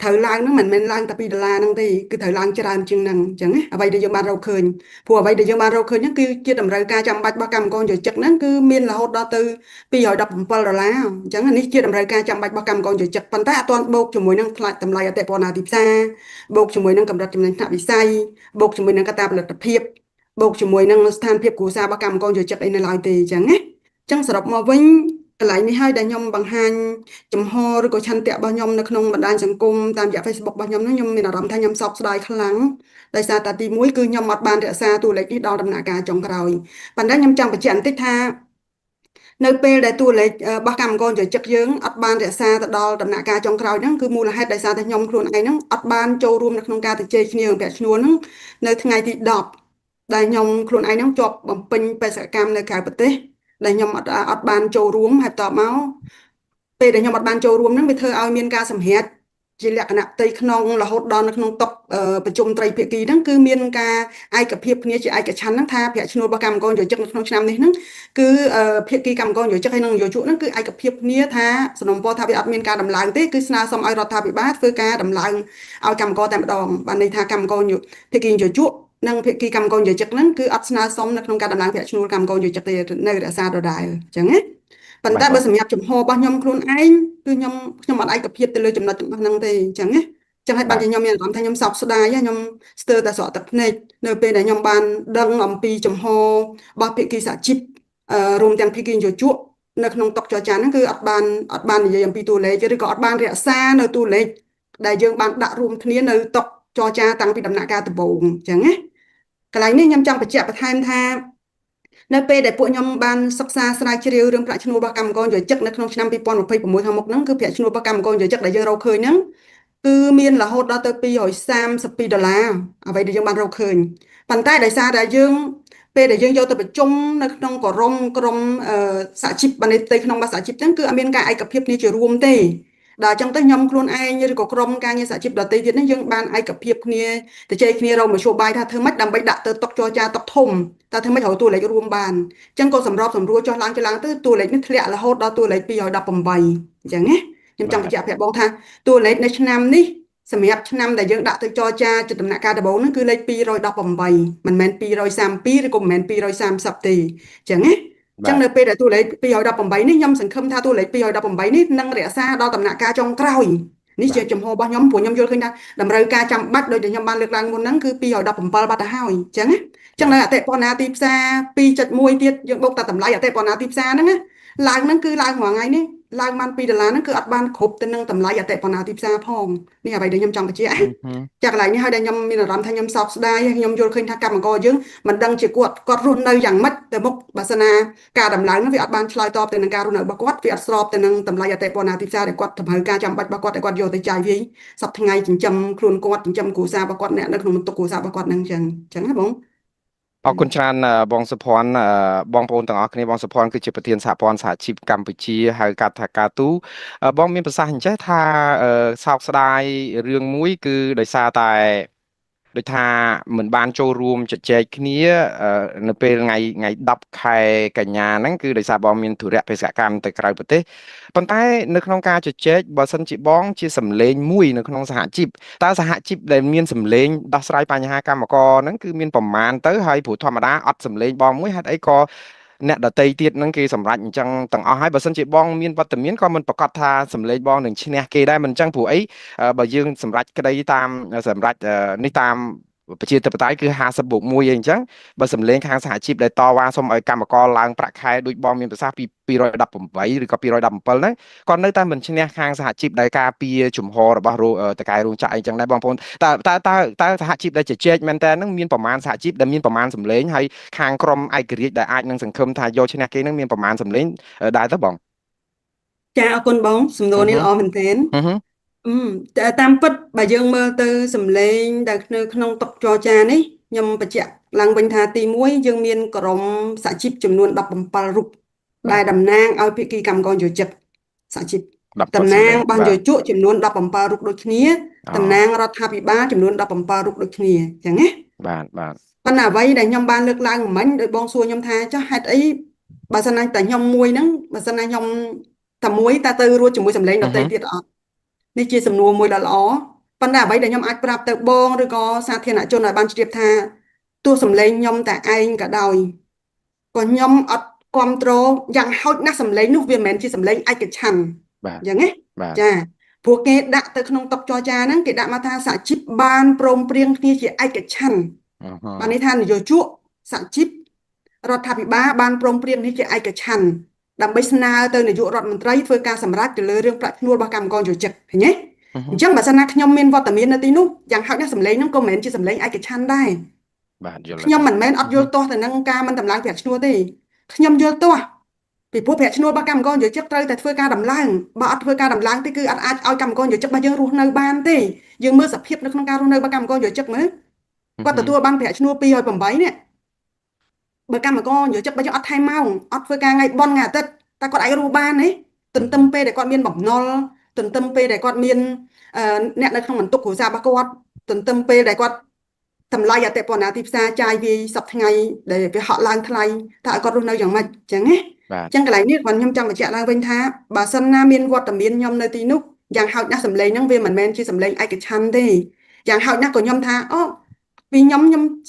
Speaker 2: ត្រូវឡើងហ្នឹងមិនមែនឡើងតែ$2ហ្នឹងទេគឺត្រូវឡើងច្រើនជាងហ្នឹងអញ្ចឹងណាអ្វីដែលយើងបានរកឃើញព្រោះអ្វីដែលយើងបានរកឃើញហ្នឹងគឺជាតម្រូវការចាំបាច់របស់កម្មករយោជិកហ្នឹងគឺមានរហូតដល់ទៅ$217អញ្ចឹងនេះជាតម្រូវការចាំបាច់របស់កម្មករយោជិកប៉ុន្តែអត់ទាន់បូកជាមួយនឹងថ្លៃតម្លៃអតិផរណាទីផ្សារបូកជាមួយនឹងកម្រិតចំណេញថ្នាក់វិស័យបូកជាមួយនឹងកត្តាផលិតភាពបូកជាមួយនឹងស្ថានភាពគ្រួសាររបស់កម្មករយោជិកអីនៅឡើយទេអញ្ចឹងណាអញ្ចឹងសរុបមកវិញកន្លែងនេះហើយដែលខ្ញុំបង្ហាញចំហឬក៏ឆន្ទៈរបស់ខ្ញុំនៅក្នុងបណ្ដាញសង្គមតាមរយៈ Facebook របស់ខ្ញុំហ្នឹងខ្ញុំមានអារម្មណ៍ថាខ្ញុំសោកស្ដាយខ្លាំងដោយសារតែទី1គឺខ្ញុំអត់បានរក្សាតួលេខនេះដល់ដំណាក់កាលចុងក្រោយប៉ុន្តែខ្ញុំចង់បញ្ជាក់បន្តិចថានៅពេលដែលតួលេខរបស់កម្មករយោជិកយើងអត់បានរក្សាទៅដល់ដំណាក់កាលចុងក្រោយហ្នឹងគឺមូលហេតុដោយសារតែខ្ញុំខ្លួនឯងហ្នឹងអត់បានចូលរួមនៅក្នុងការជជែកគ្នាប្រាក់ឈ្នួលហ្នឹងនៅថ្ងៃទី10ដែលខ្ញុំខ្លួនឯងហ្នឹងជាប់បំពេញបេសកកម្មនៅក្រៅប្រទេសដែលខ្ញុំអត់បានចូលរួមហើយតបមកពេលដែលខ្ញុំអត់បានចូលរួមហ្នឹងវាធ្វើឲ្យមានការសម្រាកជាលក្ខណៈផ្ទៃក្នុងរហូតដល់នៅក្នុងតុប្រជុំត្រីភាគីហ្នឹងគឺមានការឯកភាពគ្នាជាឯកច្ឆន្ទហ្នឹងថាប្រាក់ឈ្នួលរបស់កម្មករយោជិកនៅក្នុងឆ្នាំនេះហ្នឹងគឺភាគីកម្មករយោជិកហើយនិងនយោជកហ្នឹងគឺឯកភាពគ្នាថាសំណុំពរថាវាអត់មានការដំឡើងទេគឺស្នើសុំឲ្យរដ្ឋាភិបាលធ្វើការដំឡើងឲ្យកម្មករតែម្ដងបានន័យថាកម្មករភាគីនយោជកនិងភាគីកម្មករយោជិកហ្នឹងគឺអត់ស្នើសុំនៅក្នុងការដំឡើងប្រាក់ឈ្នួលកម្មករយោជិកទេនៅរក្សាដដែលអញ្ចឹងណាប៉ុន្តែ
Speaker 1: បាទបង
Speaker 2: បើសម្រាប់ចំហរបស់ខ្ញុំខ្លួនឯងគឺខ្ញុំអត់ឯកភាពទៅលើចំណុចទាំងអស់ហ្នឹងទេអញ្ចឹងណាចឹងហើយបាន
Speaker 1: បាទ
Speaker 2: ជាខ្ញុំមានអារម្មណ៍ថាខ្ញុំសោកស្ដាយខ្ញុំស្ទើរតែស្រក់ទឹកភ្នែកនៅពេលដែលខ្ញុំបានដឹងអំពីចំហរបស់ភាគីសហជីពរួមទាំងភាគីនយោជកនៅក្នុងតុចរចាហ្នឹងគឺអត់បាននិយាយអំពីតួលេខឬក៏អត់បានរក្សានៅតួលេខដែលយើងបានដាក់រួមគ្នានៅតុចរចាតាំងពីដំណាក់កាលដំបូងអញ្ចឹងណាកន្លែងនេះខ្ញុំចង់បញ្ជាក់បន្ថែមថានៅពេលដែលពួកខ្ញុំបានសិក្សាស្រាវជ្រាវរឿងប្រាក់ឈ្នួលរបស់កម្មករយោជិកនៅក្នុងឆ្នាំ2026ខាងមុខហ្នឹងគឺប្រាក់ឈ្នួលរបស់កម្មករយោជិកដែលយើងរកឃើញហ្នឹងគឺមានរហូតដល់ទៅ$232អ្វីដែលយើងបានរកឃើញប៉ុន្តែដោយសារតែយើងពេលដែលយើងយកទៅប្រជុំនៅក្នុងក្រុមសហជីពបណ្ឌិតក្នុងសហជីពហ្នឹងគឺអត់មានការឯកភាពគ្នាជារួមទេដល់អញ្ចឹងទៅខ្ញុំខ្លួនឯងឬក៏ក្រុមការងារសហជីពដទៃទៀតនេះយើងបានឯកភាពគ្នាទៅជែកគ្នារកមធ្យោបាយថាធ្វើម៉េចដើម្បីដាក់ទៅតុចរចាតុធំតើធ្វើម៉េចឲ្យតួលេខរួមបានអញ្ចឹងក៏សម្របសម្រួលចុះឡើងទៅតួលេខនេះធ្លាក់រហូតដល់តួលេខ218អញ្ចឹងណាខ្ញុំចង់បញ្ជាក់ប្រាប់បងថាតួលេខនៅឆ្នាំនេះសម្រាប់ឆ្នាំដែលយើងដាក់ទៅចរចាជាដំណាក់កាលដំបូងហ្នឹងគឺលេខ218មិនមែន232ឬក៏មិនមែន230ទេអញ្ចឹងណាចឹងនៅពេលដែលតួលេខ218នេះខ្ញុំសង្ឃឹមថាតួលេខ218នេះនឹងរក្សាដល់ដំណាក់កាលចុងក្រោយ នេះជាចំហរបស់ខ្ញុំព្រោះខ្ញុំយល់ឃើញថាតម្រូវការចាំបាច់ដោយដែលខ្ញុំបានលើកឡើងមុនហ្នឹងគឺ217បាត់ទៅហើយអញ្ចឹងណាអញ្ចឹងនៅអតិផរណាទីផ្សារ2.1ទៀតយើងបូកតែតម្លៃអតិផរណាទីផ្សារហ្នឹងណាឡើងហ្នឹងគឺឡើងមួយថ្ងៃនេះឡើងបាន$2ហ្នឹងគឺអត់បានគ្រប់ទៅនឹងតម្លៃអតិផរណាទីផ្សារផងនេះអ្វីដែលខ្ញុំចង់បញ្ជាក់ចាកន្លែងនេះហើយដែលខ្ញុំមានអារម្មណ៍ថាខ្ញុំសោកស្ដាយហើយខ្ញុំយល់ឃើញថាកម្មករយើងមិនដឹងជាគាត់រស់នៅយ៉ាងម៉េចទៅមុខបើសិនណាការដំឡើងហ្នឹងវាអត់បានឆ្លើយតបទៅនឹងការរស់នៅរបស់គាត់វាអត់ស្របទៅនឹងតម្លៃអតិផរណាទីផ្សារដែលគាត់តម្រូវការចាំបាច់របស់គាត់ដែលគាត់យកទៅចាយវាយសប្តាហ៍ថ្ងៃចិញ្ចឹមខ្លួនគាត់ចិញ្ចឹមគ្រួសាររបស់គាត់អ្នកនៅក្នុងបន្ទុកគ្រួសាររបស់គាត់ហ្នឹងអញ្ចឹងណាបង
Speaker 1: អរគុណច្រើនបងសុភ័ណ្ឌបងប្អូនទាំងអស់គ្នាបងសុភ័ណ្ឌគឺជាប្រធានសហព័ន្ធសហជីពកម្ពុជាហៅកាត់ថាកាទូបងមានប្រសាសន៍អញ្ចេះថាសោកស្ដាយរឿងមួយគឺដោយសារតែដូចថាមិនបានចូលរួមជជែកគ្នានៅពេលថ្ងៃ10ខែកញ្ញាហ្នឹងគឺដោយសារបងមានធុរៈបេសកកម្មទៅក្រៅប្រទេសប៉ុន្តែនៅក្នុងការជជែកបើសិនជាបងជាសម្លេងមួយនៅក្នុងសហជីពតើសហជីពដែលមានសម្លេងដោះស្រាយបញ្ហាកម្មករហ្នឹងគឺមានប្រមាណទៅហើយព្រោះធម្មតាអត់សម្លេងបងមួយហេតុអីក៏អ្នកដតីទៀតហ្នឹងគេសម្រេចអញ្ចឹងទាំងអស់ហើយបើសិនជាបងមានវត្តមានក៏មិនប្រកាសថាសម្លេងបងនឹងឈ្នះគេដែរមិនអញ្ចឹងព្រោះអីបើយើងសម្រេចក្តីតាមសម្រេចនេះតាមប្រជាធិបតេយ្យគឺ50+1អីអញ្ចឹងបើសម្លេងខាងសហជីពដែលតវ៉ាសុំឲ្យកម្មករឡើងប្រាក់ខែដូចបងមានប្រសាសន៍ពី218ឬក៏217ហ្នឹងក៏នៅតែមិនឈ្នះខាងសហជីពដែលការពារជំហររបស់តកែរោងចក្រអីចឹងដែរបងប្អូនតើសហជីពដែលជជែកមែនតើហ្នឹងមានប្រមាណសហជីពដែលមានប្រមាណសម្លេងហើយខាងក្រុមឯករាជ្យដែលអាចនឹងសង្ឃឹមថាយកឈ្នះគេហ្នឹងមានប្រមាណសម្លេងដែរទៅបង
Speaker 2: ចាអរគុណបងសំណួរនេះល្អមែនទែនតែតាមពិតបើយើងមើលទៅសម្លេងដែលនៅក្នុងតុចរចានេះខ្ញុំបញ្ជាក់ឡើងវិញថាទី1យើងមានក្រុមសហជីពចំនួន17រូបដែលតំណាងឲ្យភាគីកម្មករយោជិកសហជីពតំណាងបានយោជកចំនួន17រូបដូចគ្នាតំណាងរដ្ឋាភិបាលចំនួន17រូបដូចគ្នាអញ្ចឹងណា
Speaker 1: បាទ
Speaker 2: ប៉ុន្តែអ្វីដែលខ្ញុំបានលើកឡើងមិញដោយបងសួរខ្ញុំថាចុះហេតុអីបើសិនណាតែខ្ញុំមួយហ្នឹងបើសិនណាខ្ញុំតែមួយតើទៅរួចជាមួយសម្លេងដទៃទៀតអត់នេះជាសំណួរមួយដ៏ល្អប៉ុន្តែអ្វីដែលខ្ញុំអាចប្រាប់ទៅបងឬក៏សាធារណជនឲ្យបានជ្រាបថាទោះសម្លេងខ្ញុំតែឯងក៏ដោយក៏ខ្ញុំអត់គ្រប់គ្រងយ៉ាងហោចណាស់សម្លេងនោះវាមិនមែនជាសម្លេងឯកច្ឆន្ទអញ្ចឹងណាចាព្រោះគេដាក់ទៅក្នុងតុចរចាហ្នឹងគេដាក់មកថាសហជីពបានព្រមព្រៀងគ្នាជាឯកច្ឆន្ទបានន័យថានយោជកសហជីពរដ្ឋាភិបាលបានព្រមព្រៀងនេះជាឯកច្ឆន្ទដើម្បីស្នើទៅនាយករដ្ឋមន្ត្រីធ្វើការសម្រេចទៅលើរឿងប្រាក់ឈ្នួលរបស់កម្មករយោជិកឃើញទេអញ្ចឹងបើសិនណាខ្ញុំមានវត្តមាននៅទីនោះយ៉ាងហោចណាស់សម្លេងហ្នឹងក៏មិនមែនជាសម្លេងឯកច្ឆន្ទដែរ
Speaker 1: បាទយល់
Speaker 2: ខ្ញុំមិនមែនអត់យល់ទាស់ទៅនឹងការមិនតម្លើងប្រាក់ឈ្នួលទេខ្ញុំយល់ទាស់ពីព្រោះប្រាក់ឈ្នួលរបស់កម្មករយោជិកត្រូវតែធ្វើការដំឡើងបើអត់ធ្វើការដំឡើងទេគឺអត់អាចឲ្យកម្មករយោជិករបស់យើងរស់នៅបានទេយើងមើលសភាពនៅក្នុងការរស់នៅរបស់កម្មករយោជិកមើលគាត់ទទួលបានប្រាក់ឈ្នួល208នេះបើកម្មករយោជិករបស់យើងអត់ថែមម៉ោងអត់ធ្វើការថ្ងៃបុណ្យថ្ងៃអាទិត្យតែគាត់អាចរស់បានទេទន្ទឹមពេលដែលគាត់មានបំណុលទន្ទឹមពេលដែលគាត់មានអ្នកនៅក្នុងបន្ទុកគ្រួសាររបស់គាត់ទន្ទឹមពេលដែលគាត់តម្លៃអតិផរណាទីផ្សារចាយវាយសប្តាហ៍ថ្ងៃដែលវាហក់ឡើងថ្លៃតើឲ្យគាត់រស់នៅយ៉ាងម៉េចអញ្ចឹងណាអញ្ចឹងកន្លែងនេះខ្ញុំចង់បញ្ជាក់ឡើងវិញថាបើសិនណាមានវត្តមានខ្ញុំនៅទីនោះយ៉ាងហោចណាស់សម្លេងហ្នឹងវាមិនមែនជាសម្លេងឯកច្ឆន្ទទេយ៉ាងហោចណាស់ក៏ខ្ញុំថាអូពីខ្ញុំ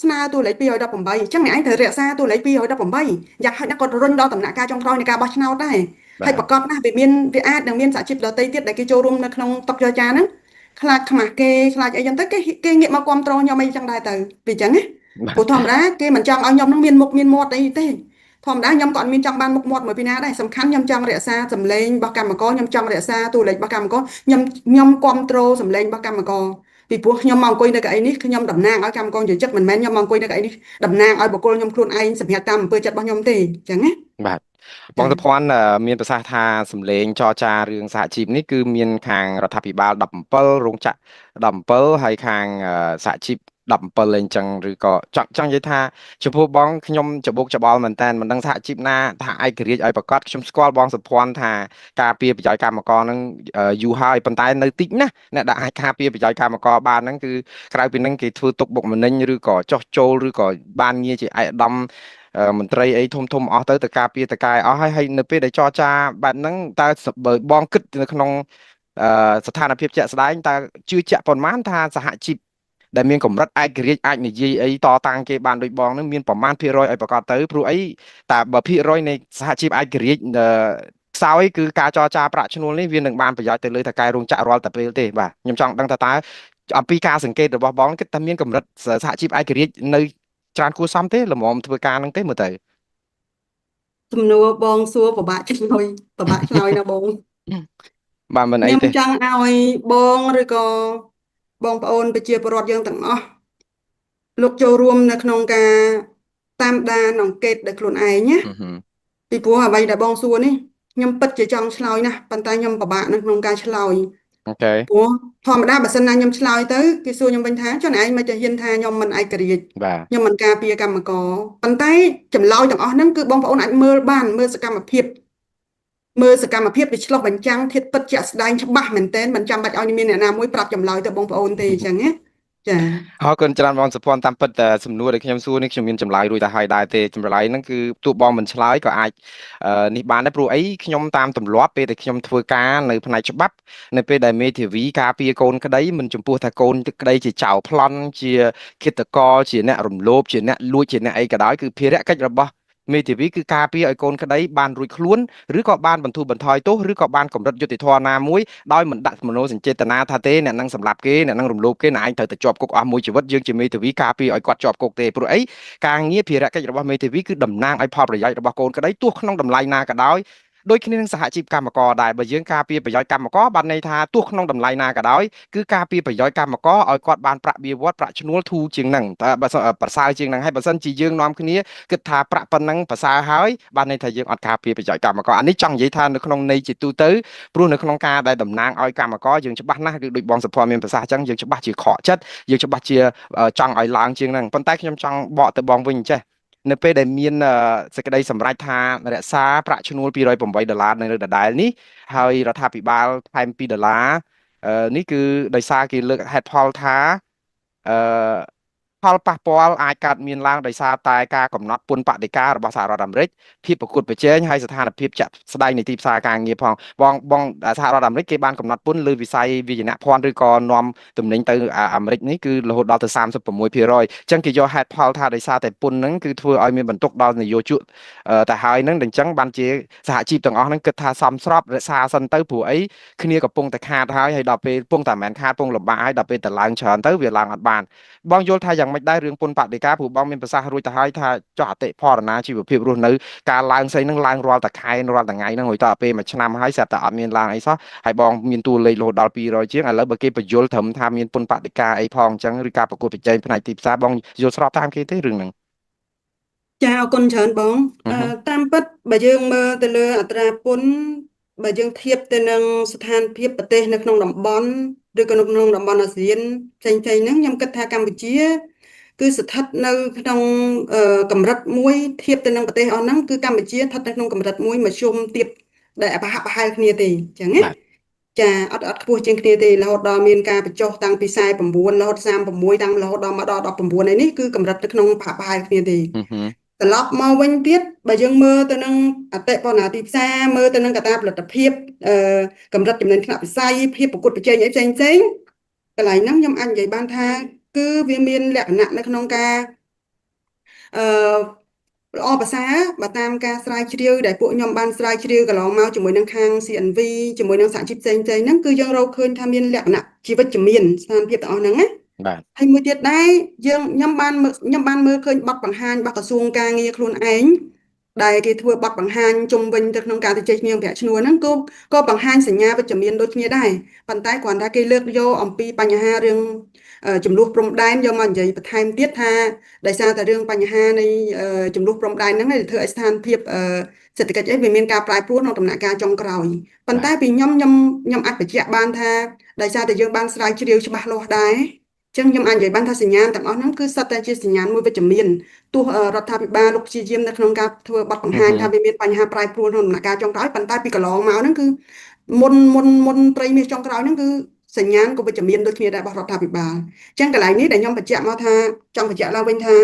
Speaker 2: ស្នើតួលេខ218អញ្ចឹងអ្នកឯងត្រូវរក្សាតួលេខ218យ៉ាងហោចណាស់គាត់រុញដល់ដំណាក់កាលចុងក្រោយនៃការបោះឆ្នោតដែរហើយប្រកបណាស់វាអាចនឹងមានសហជីពដទៃទៀតដែលគេចូលរួមនៅក្នុងតុចរចាហ្នឹងខ្លាចខ្មាស់គេខ្លាចអីចឹងទៅគេងាកមកគ្រប់គ្រងខ្ញុំអីចឹងដែរទៅពីចឹងណាព្រោះធម្មតាគេមិនចង់ឲ្យខ្ញុំនឹងមានមុខមានមាត់អីទេធម្មតាខ្ញុំក៏អត់មានចង់បានមុខមាត់មួយពីណាដែរសំខាន់ខ្ញុំចង់រក្សាសម្លេងរបស់កម្មករខ្ញុំចង់រក្សាតួលេខរបស់កម្មករខ្ញុំគ្រប់គ្រងសម្លេងរបស់កម្មករពីព្រោះខ្ញុំមកអង្គុយនៅកៅអីនេះខ្ញុំតំណាងឲ្យកម្មករយោជិកមិនមែនខ្ញុំមកអង្គុយនៅកៅអីនេះតំណាងឲ្យបុគ្គលខ្ញុំខ្លួនឯងសម្រាប់តាមអំពើចិត្តរបស់ខ្ញុំទេអញ្ចឹងណា
Speaker 1: បាទបងសុភ័ណ្ឌមានប្រសាសន៍ថាសម្លេងចរចារឿងសហជីពនេះគឺមានខាងរដ្ឋាភិបាល17រោងចក្រ17ហើយខាងសហជីព17លេងចឹងឬក៏ចង់និយាយថាចំពោះបងខ្ញុំច្បុកច្បល់មែនតើមិនដឹងសហជីពណាថាឯករាជ្យឲ្យប្រកាសខ្ញុំស្គាល់បងសុភ័ណ្ឌថាការពារប្រយោជន៍កម្មករនឹងយូរហើយប៉ុន្តែនៅតិចណាអ្នកដែលអាចការពារប្រយោជន៍កម្មករបានហ្នឹងគឺក្រៅពីហ្នឹងគេធ្វើទុកបុកម្នេញឬក៏ចោះចូលឬក៏បានងារជាឯកឧត្តមមន្ត្រីអីធំអស់ទៅការពារតកែអស់ហើយនៅពេលដែលចរចាបែបហ្នឹងតើបើបងគិតនៅក្នុងស្ថានភាពជាក់ស្ដែងតើជឿជាក់ប៉ុន្មានថាសហជីពដែលមានកម្រិតឯករាជ្យអាចនិយាយអីតតាំងគេបានដូចបងនឹងមានប្រមាណភាគរយឲ្យប្រកាសទៅព្រោះអីតើបើភាគរយនៃសហជីពឯករាជ្យ សោយគឺការចរចាប្រាក់ឈ្នួលនេះវានឹងបានប្រយោជន៍ទៅលើថៅកែរោងចក្ររាល់តែពេលទេបាទខ្ញុំចង់ដឹងថាតើអំពីការសង្កេតរបស់បងគិតថាមានកម្រិតសហជីពឯករាជ្យនៅច្រើនគួរសមទេល្មមធ្វើការនឹងទេមើលទៅ
Speaker 2: សំណួរបងសួរពិបាកឆ្លើយណាបង
Speaker 1: បាទមិនអី
Speaker 2: ខ្ញុំ
Speaker 1: ទេ
Speaker 2: ចង់ឲ្យបងឬក៏បងប្អូនប្រជាពលរដ្ឋយើងទាំងអស់លោកចូលរួមនៅក្នុងការតាមដានអង្កេតដោយខ្លួនឯងណាពីព្រោះអ្វីដែលបងសួរនេះខ្ញុំពិតជាចង់ឆ្លើយណាស់ប៉ុន្តែខ្ញុំពិបាកនៅក្នុងការឆ្លើយ
Speaker 1: អូខេ
Speaker 2: ព្រោះធម្មតាបើសិនណាខ្ញុំឆ្លើយទៅគេសួរខ្ញុំវិញថាចុះឯងមិនទៅហ៊ានថាខ្ញុំមិនឯករាជ្យ
Speaker 1: បាទ
Speaker 2: ខ្ញុំមិនការពារកម្មករប៉ុន្តែចម្លើយទាំងអស់ហ្នឹងគឺបងប្អូនអាចមើលបានមើលសកម្មភាពវាឆ្លុះបញ្ចាំងធាតុពិតជាក់ស្ដែងច្បាស់មែនទែនមិនចាំបាច់ឲ្យមានអ្នកណាមួយប្រាប់ចម្លើយទៅបងប្អូនទេអញ្ចឹងណាចា
Speaker 1: អរគុណច្រើនបងសុភ័ណ្ឌតាមពិតតែសំណួរដែលខ្ញុំសួរនេះខ្ញុំមានចម្លើយរួចទៅហើយដែរទេចម្លើយហ្នឹងគឺទោះបងមិនឆ្លើយក៏អាចនេះបានដែរព្រោះអីខ្ញុំតាមទម្លាប់ពេលដែលខ្ញុំធ្វើការនៅផ្នែកច្បាប់នៅពេលដែលមេធាវីការពារកូនក្តីមិនចំពោះថាកូនក្តីជាចៅប្លន់ជាឃាតករជាអ្នករំលោភជាអ្នកលួចជាអ្នកអីក៏ដោយគឺភារកិច្ចរបស់មេធាវីគឺការពារឲ្យកូនក្តីបានរួចខ្លួនឬក៏បានបន្ធូរបន្ថយទោសឬក៏បានកម្រិតយុត្តិធម៌ណាមួយដោយមិនដាក់មនោសញ្ចេតនាថាទេអ្នកនឹងសម្លាប់គេអ្នកនឹងរំលោភគេអ្នកឯងត្រូវតែជាប់គុកអស់មួយជីវិតយើងជាមេធាវីការពារឲ្យគាត់ជាប់គុកទេព្រោះអីការងារភារកិច្ចរបស់មេធាវីគឺតំណាងឲ្យផលប្រយោជន៍របស់កូនក្តីទោះក្នុងតម្លៃណាក៏ដោយដូចគ្នានឹងសហជីពកម្មករដែរបើយើងការពារប្រយោជន៍កម្មករបានន័យថាទោះក្នុងតម្លៃណាក៏ដោយគឺការពារប្រយោជន៍កម្មករឲ្យគាត់បានប្រាក់បៀវត្សប្រាក់ឈ្នួលធូរជាងហ្នឹងតើបើប្រសើរជាងហ្នឹងហើយបើសិនជាយើងនាំគ្នាគិតថាប្រាក់ប៉ុណ្ណឹងប្រសើរហើយបានន័យថាយើងអត់ការពារប្រយោជន៍កម្មករអានេះចង់និយាយថានៅក្នុងន័យជាទូទៅព្រោះនៅក្នុងការដែលតំណាងឲ្យកម្មករយើងច្បាស់ណាស់គឺដូចបងសុភ័ណ្ឌមានប្រសាសន៍អញ្ចឹងយើងច្បាស់ជាខកចិត្តយើងច្បាស់ជាចង់ឲ្យឡើងជាងហ្នឹងប៉ុន្តែខ្ញុំចង់បកទៅបងវិញចេះនៅពេលដែលមានសេចក្តីសម្រេចថារក្សាប្រាក់ឈ្នួល$208នៅដដែលនេះហើយរដ្ឋាភិបាលថែម$2នេះគឺដោយសារគេលើកហេតុផលថាអឺផលប៉ះពាល់អាចកើតមានឡើងដោយសារតែការកំណត់ពន្ធបដិការរបស់សហរដ្ឋអាមេរិកភាពប្រកួតប្រជែងហើយស្ថានភាពជាក់ស្ដែងនៃទីផ្សារការងារផងបងសហរដ្ឋអាមេរិកគេបានកំណត់ពន្ធលើវិស័យវិជ្ជាភ័ណ្ឌឬក៏នាំទំនិញទៅអាមេរិកនេះគឺរហូតដល់ទៅ36%អញ្ចឹងគេយកហេតុផលថាដោយសារតែពន្ធហ្នឹងគឺធ្វើឲ្យមានបន្ទុកដល់នយោជកតែហើយហ្នឹងអញ្ចឹងបានជាសហជីពទាំងអស់ហ្នឹងគិតថាសមស្របរក្សាសិនទៅព្រោះអីគ្នាកំពុងតែខាតហើយដល់ពេលកំពុងតែមិនខាតកំពុងលំបាកហើយដល់ពេលតឡើងច្រើនទៅវាឡើងអត់បានបងយល់ថាយ៉ាងម៉េចដែររឿងពន្ធបដិការព្រោះបងមានប្រសាសន៍រួចទៅហើយថាចុះអតិផរណាជីវភាពរស់នៅការឡើងស្អីហ្នឹងឡើងរាល់តែខែរាល់តែថ្ងៃហ្នឹងរួចតទៅពេលមួយឆ្នាំហើយស្រាប់តែអត់មានឡើងអីសោះហើយបងមានតួលេខរហូតដល់200ជាងឥឡូវបើគេបញ្យល់ត្រឹមថាមានពន្ធបដិការអីផងអញ្ចឹងឬការប្រកួតប្រជែងផ្នែកទីផ្សារបងយល់ស្របតាមគេទេរឿងហ្នឹង
Speaker 2: ចាអរគុណច្រើនបងតាមពិតបើយើងមើលទៅលើអត្រាពន្ធបើយើងធៀបទៅនឹងស្ថានភាពប្រទេសនៅក្នុងតំបន់ឬក៏នៅក្នុងតំបន់អាស៊ានផ្សេងៗហ្នឹងខ្ញុំគិតថាកម្ពុជាគឺស្ថិតនៅក្នុងកម្រិតមួយធៀបទៅនឹងប្រទេសអស់ហ្នឹងគឺកម្ពុជាស្ថិតនៅក្នុងកម្រិតមួយមធ្យមទាបដែលប្រហាក់ប្រហែលគ្នាទេអញ្ចឹងណាចាអត់ខ្ពស់ជាងគ្នាទេរហូតដល់មានការបញ្ចុះតាំងពី49រហូត36តាំងរហូតដល់មកដល់19នេះគឺកម្រិតនៅក្នុងប្រហាក់ប្រហែលគ្នាទេត្រឡប់មកវិញទៀតបើយើងមើលទៅនឹងអតិផរណាទីផ្សារមើលទៅនឹងកត្តាផលិតភាពកម្រិតចំណេញថ្នាក់វិស័យភាពប្រកួតប្រជែងអីផ្សេងកន្លែងហ្នឹងខ្ញុំអាចនិយាយបានថាគឺវាមានលក្ខណៈនៅក្នុងការអឺល្អប្រសើរបើតាមការស្រាវជ្រាវដែលពួកខ្ញុំបានស្រាវជ្រាវកន្លងមកជាមួយនឹងខាង CNV ជាមួយនឹងសហជីពផ្សេងហ្នឹងគឺយើងរកឃើញថាមានលក្ខណៈជីវិតជំនាញស្ថានភាពទាំងអស់ហ្នឹងណា
Speaker 1: បាទ
Speaker 2: ហើយមួយទៀតដែរខ្ញុំបានមើលឃើញបទបង្ហាញរបស់ក្រសួងការងារខ្លួនឯងដែលគេធ្វើបទបង្ហាញជុំវិញទៅក្នុងការទៅជែកគ្នាប្រាក់ឈ្នួលហ្នឹងក៏បង្ហាញសញ្ញាវិជ្ជមានដូចគ្នាដែរប៉ុន្តែគ្រាន់តែគេលើកយកអំពីបញ្ហារឿងចំនួនព្រំដែនយកមកនិយាយបន្ថែមទៀតថាដោយសារតែរឿងបញ្ហានៃចំនួនព្រំដែនហ្នឹងដែលធ្វើឲ្យស្ថានភាពសេដ្ឋកិច្ចវាមានការប្រែប្រួលក្នុងដំណាក់កាលចុងក្រោយប៉ុន្តែពីខ្ញុំអាចបញ្ជាក់បានថាដោយសារតែយើងបានស្រាវជ្រាវច្បាស់លាស់ដែរចឹងខ្ញុំអាចនិយាយបានថាសញ្ញាទាំងអស់ហ្នឹងគឺសុទ្ធតែជាសញ្ញាមួយវិជ្ជមានទោះរដ្ឋាភិបាលលោកព្យាយាមនៅក្នុងការធ្វើបទបង្ហាញថាវាមានបញ្ហាប្រែប្រួលក្នុងដំណាក់កាលចុងក្រោយប៉ុន្តែពីកន្លងមកហ្នឹងគឺមុនត្រីមាសចុងក្រោយហ្នឹងគឺសញ្ញាក៏វិជ្ជមានដូចគ្នាដែររបស់រដ្ឋាភិបាលចឹងកន្លែងនេះដែលខ្ញុំបញ្ជាក់មកថាចង់បញ្ជាក់ឡើងវិញថា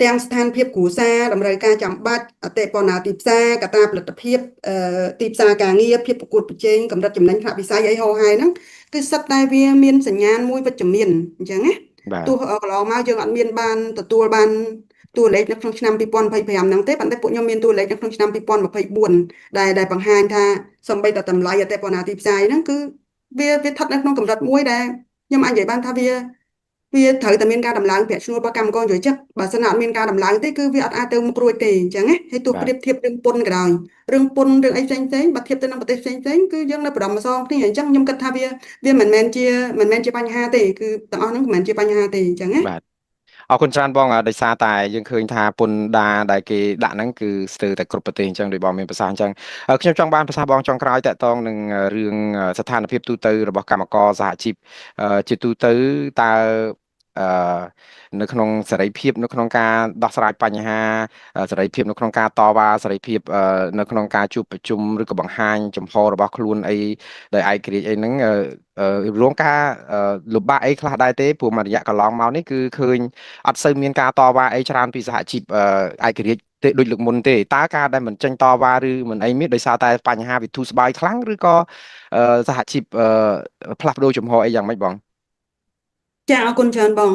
Speaker 2: ទាំងស្ថានភាពគ្រួសារតម្រូវការចាំបាច់អតិផរណាទីផ្សារកត្តាផលិតភាពទីផ្សារការងារភាពប្រកួតប្រជែងកម្រិតចំណេញថ្នាក់វិស័យអីហោហែហ្នឹងគឺសិតតែវាមានសញ្ញាណមួយវិជ្ជមានអញ្ចឹងណាទោះកន្លងមកយើងអត់មានបានទទួលបាន តួលេខនៅក្នុងឆ្នាំ2025ហ្នឹងទេប៉ុន្តែពួកខ្ញុំមានតួលេខនៅក្នុងឆ្នាំ2024ដែលបង្ហាញថាសម្បីតែតម្លៃអតិផរណាទីផ្សាយហ្នឹងគឺវាស្ថិតនៅក្នុងកម្រិតមួយដែលខ្ញុំអាចនិយាយបានថាវាត្រូវតែមានការដំឡើងប្រាក់ឈ្នួលរបស់កម្មករយោជិកបើសិនអត់មានការដំឡើងទេគឺវាអត់អាចទៅមុខរួចទេអញ្ចឹងណាហើយទោះ
Speaker 1: បា
Speaker 2: ប្រៀប
Speaker 1: ទ
Speaker 2: ធៀបរឿងពន្ធក៏ដោយរឿងពន្ធរឿងអីផ្សេងបើធៀបទៅនឹងប្រទេសផ្សេងគឺយើងនៅប្រដំម្សងគ្នាអញ្ចឹងខ្ញុំគិតថាវាមិនមែនជាបញ្ហាទេគឺទាំងអស់ហ្នឹងមិនមែនជាបញ្ហាទេអញ្ចឹងណា
Speaker 1: បាទអរគុណច្រើនបងដោយសារតែយើងឃើញថាពន្ធដារដែលគេដាក់ហ្នឹងគឺស្ទើរតែគ្រប់ប្រទេសអញ្ចឹងដោយបងមានប្រសាសន៍អញ្ចឹងខ្ញុំចង់បានប្រសាសន៍បងចុងក្រោយតាក់ទងនឹងរឿងស្ថានភាពទូទៅរបស់កម្មករសហជីពជាទូទៅតើអឺនៅក្នុងសេរីភាពនៅក្នុងការដោះស្រាយបញ្ហាសេរីភាពនៅក្នុងការតវ៉ាសេរីភាពនៅក្នុងការជួបប្រជុំឬក៏បង្ហាញចំហរបស់ខ្លួនអីដោយឯករាជ្យអីហ្នឹងរងការលំបាកអីខ្លះដែរទេព្រោះមួយរយៈកន្លងមកនេះគឺឃើញអត់សូវមានការតវ៉ាអីច្រើនពីសហជីពឯករាជ្យទេដូចលើកមុនទេតើការដែលមិនចេញតវ៉ាឬមិនអីមានដោយសារតែបញ្ហាវិទូស្បាយខ្លាំងឬក៏សហជីពផ្លាស់ប្ដូរជំហរអីយ៉ាងម៉េចបង
Speaker 2: ចាអរគុណច្រើនបង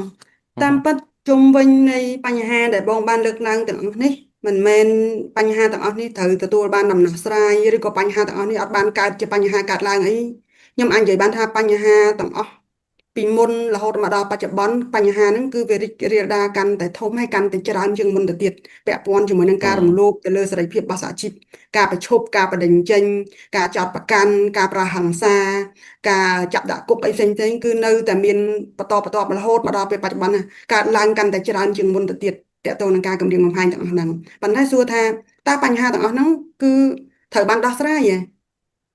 Speaker 1: អឺហឹ
Speaker 2: តាមពិតជុំវិញនៃបញ្ហាដែលបងបានលើកឡើងទាំងអស់នេះមិនមែនបញ្ហាទាំងអស់នេះត្រូវទទួលបានដំណោះស្រាយឬក៏បញ្ហាទាំងអស់នេះអត់បានកើតជាបញ្ហាកើតឡើងអីខ្ញុំអាចនិយាយបានថាបញ្ហាទាំងអស់ពីមុនរហូតមកដល់បច្ចុប្បន្នបញ្ហាហ្នឹងគឺវារីករាលដាលកាន់តែធំហើយកាន់តែច្រើនជាងមុនទៅទៀតពាក់ព័ន្ធជាមួយនឹងការរំលោភទៅលើសេរីភាពរបស់សហជីពការប្រឈប់ការបដិញ្ញចេញការចោទប្រកាន់ការប្រហារហិង្សាការចាប់ដាក់គុកអីផ្សេងៗគឺនៅតែមានបន្តបន្ទាប់រហូតមកដល់ពេលបច្ចុប្បន្នណាកើតឡើងកាន់តែច្រើនជាងមុនទៅទៀតតកតងនឹងការគម្រាមកំហែងទាំងអស់ហ្នឹងប៉ុន្តែសួរថាតើបញ្ហាទាំងអស់ហ្នឹងគឺត្រូវបានដោះស្រាយទេ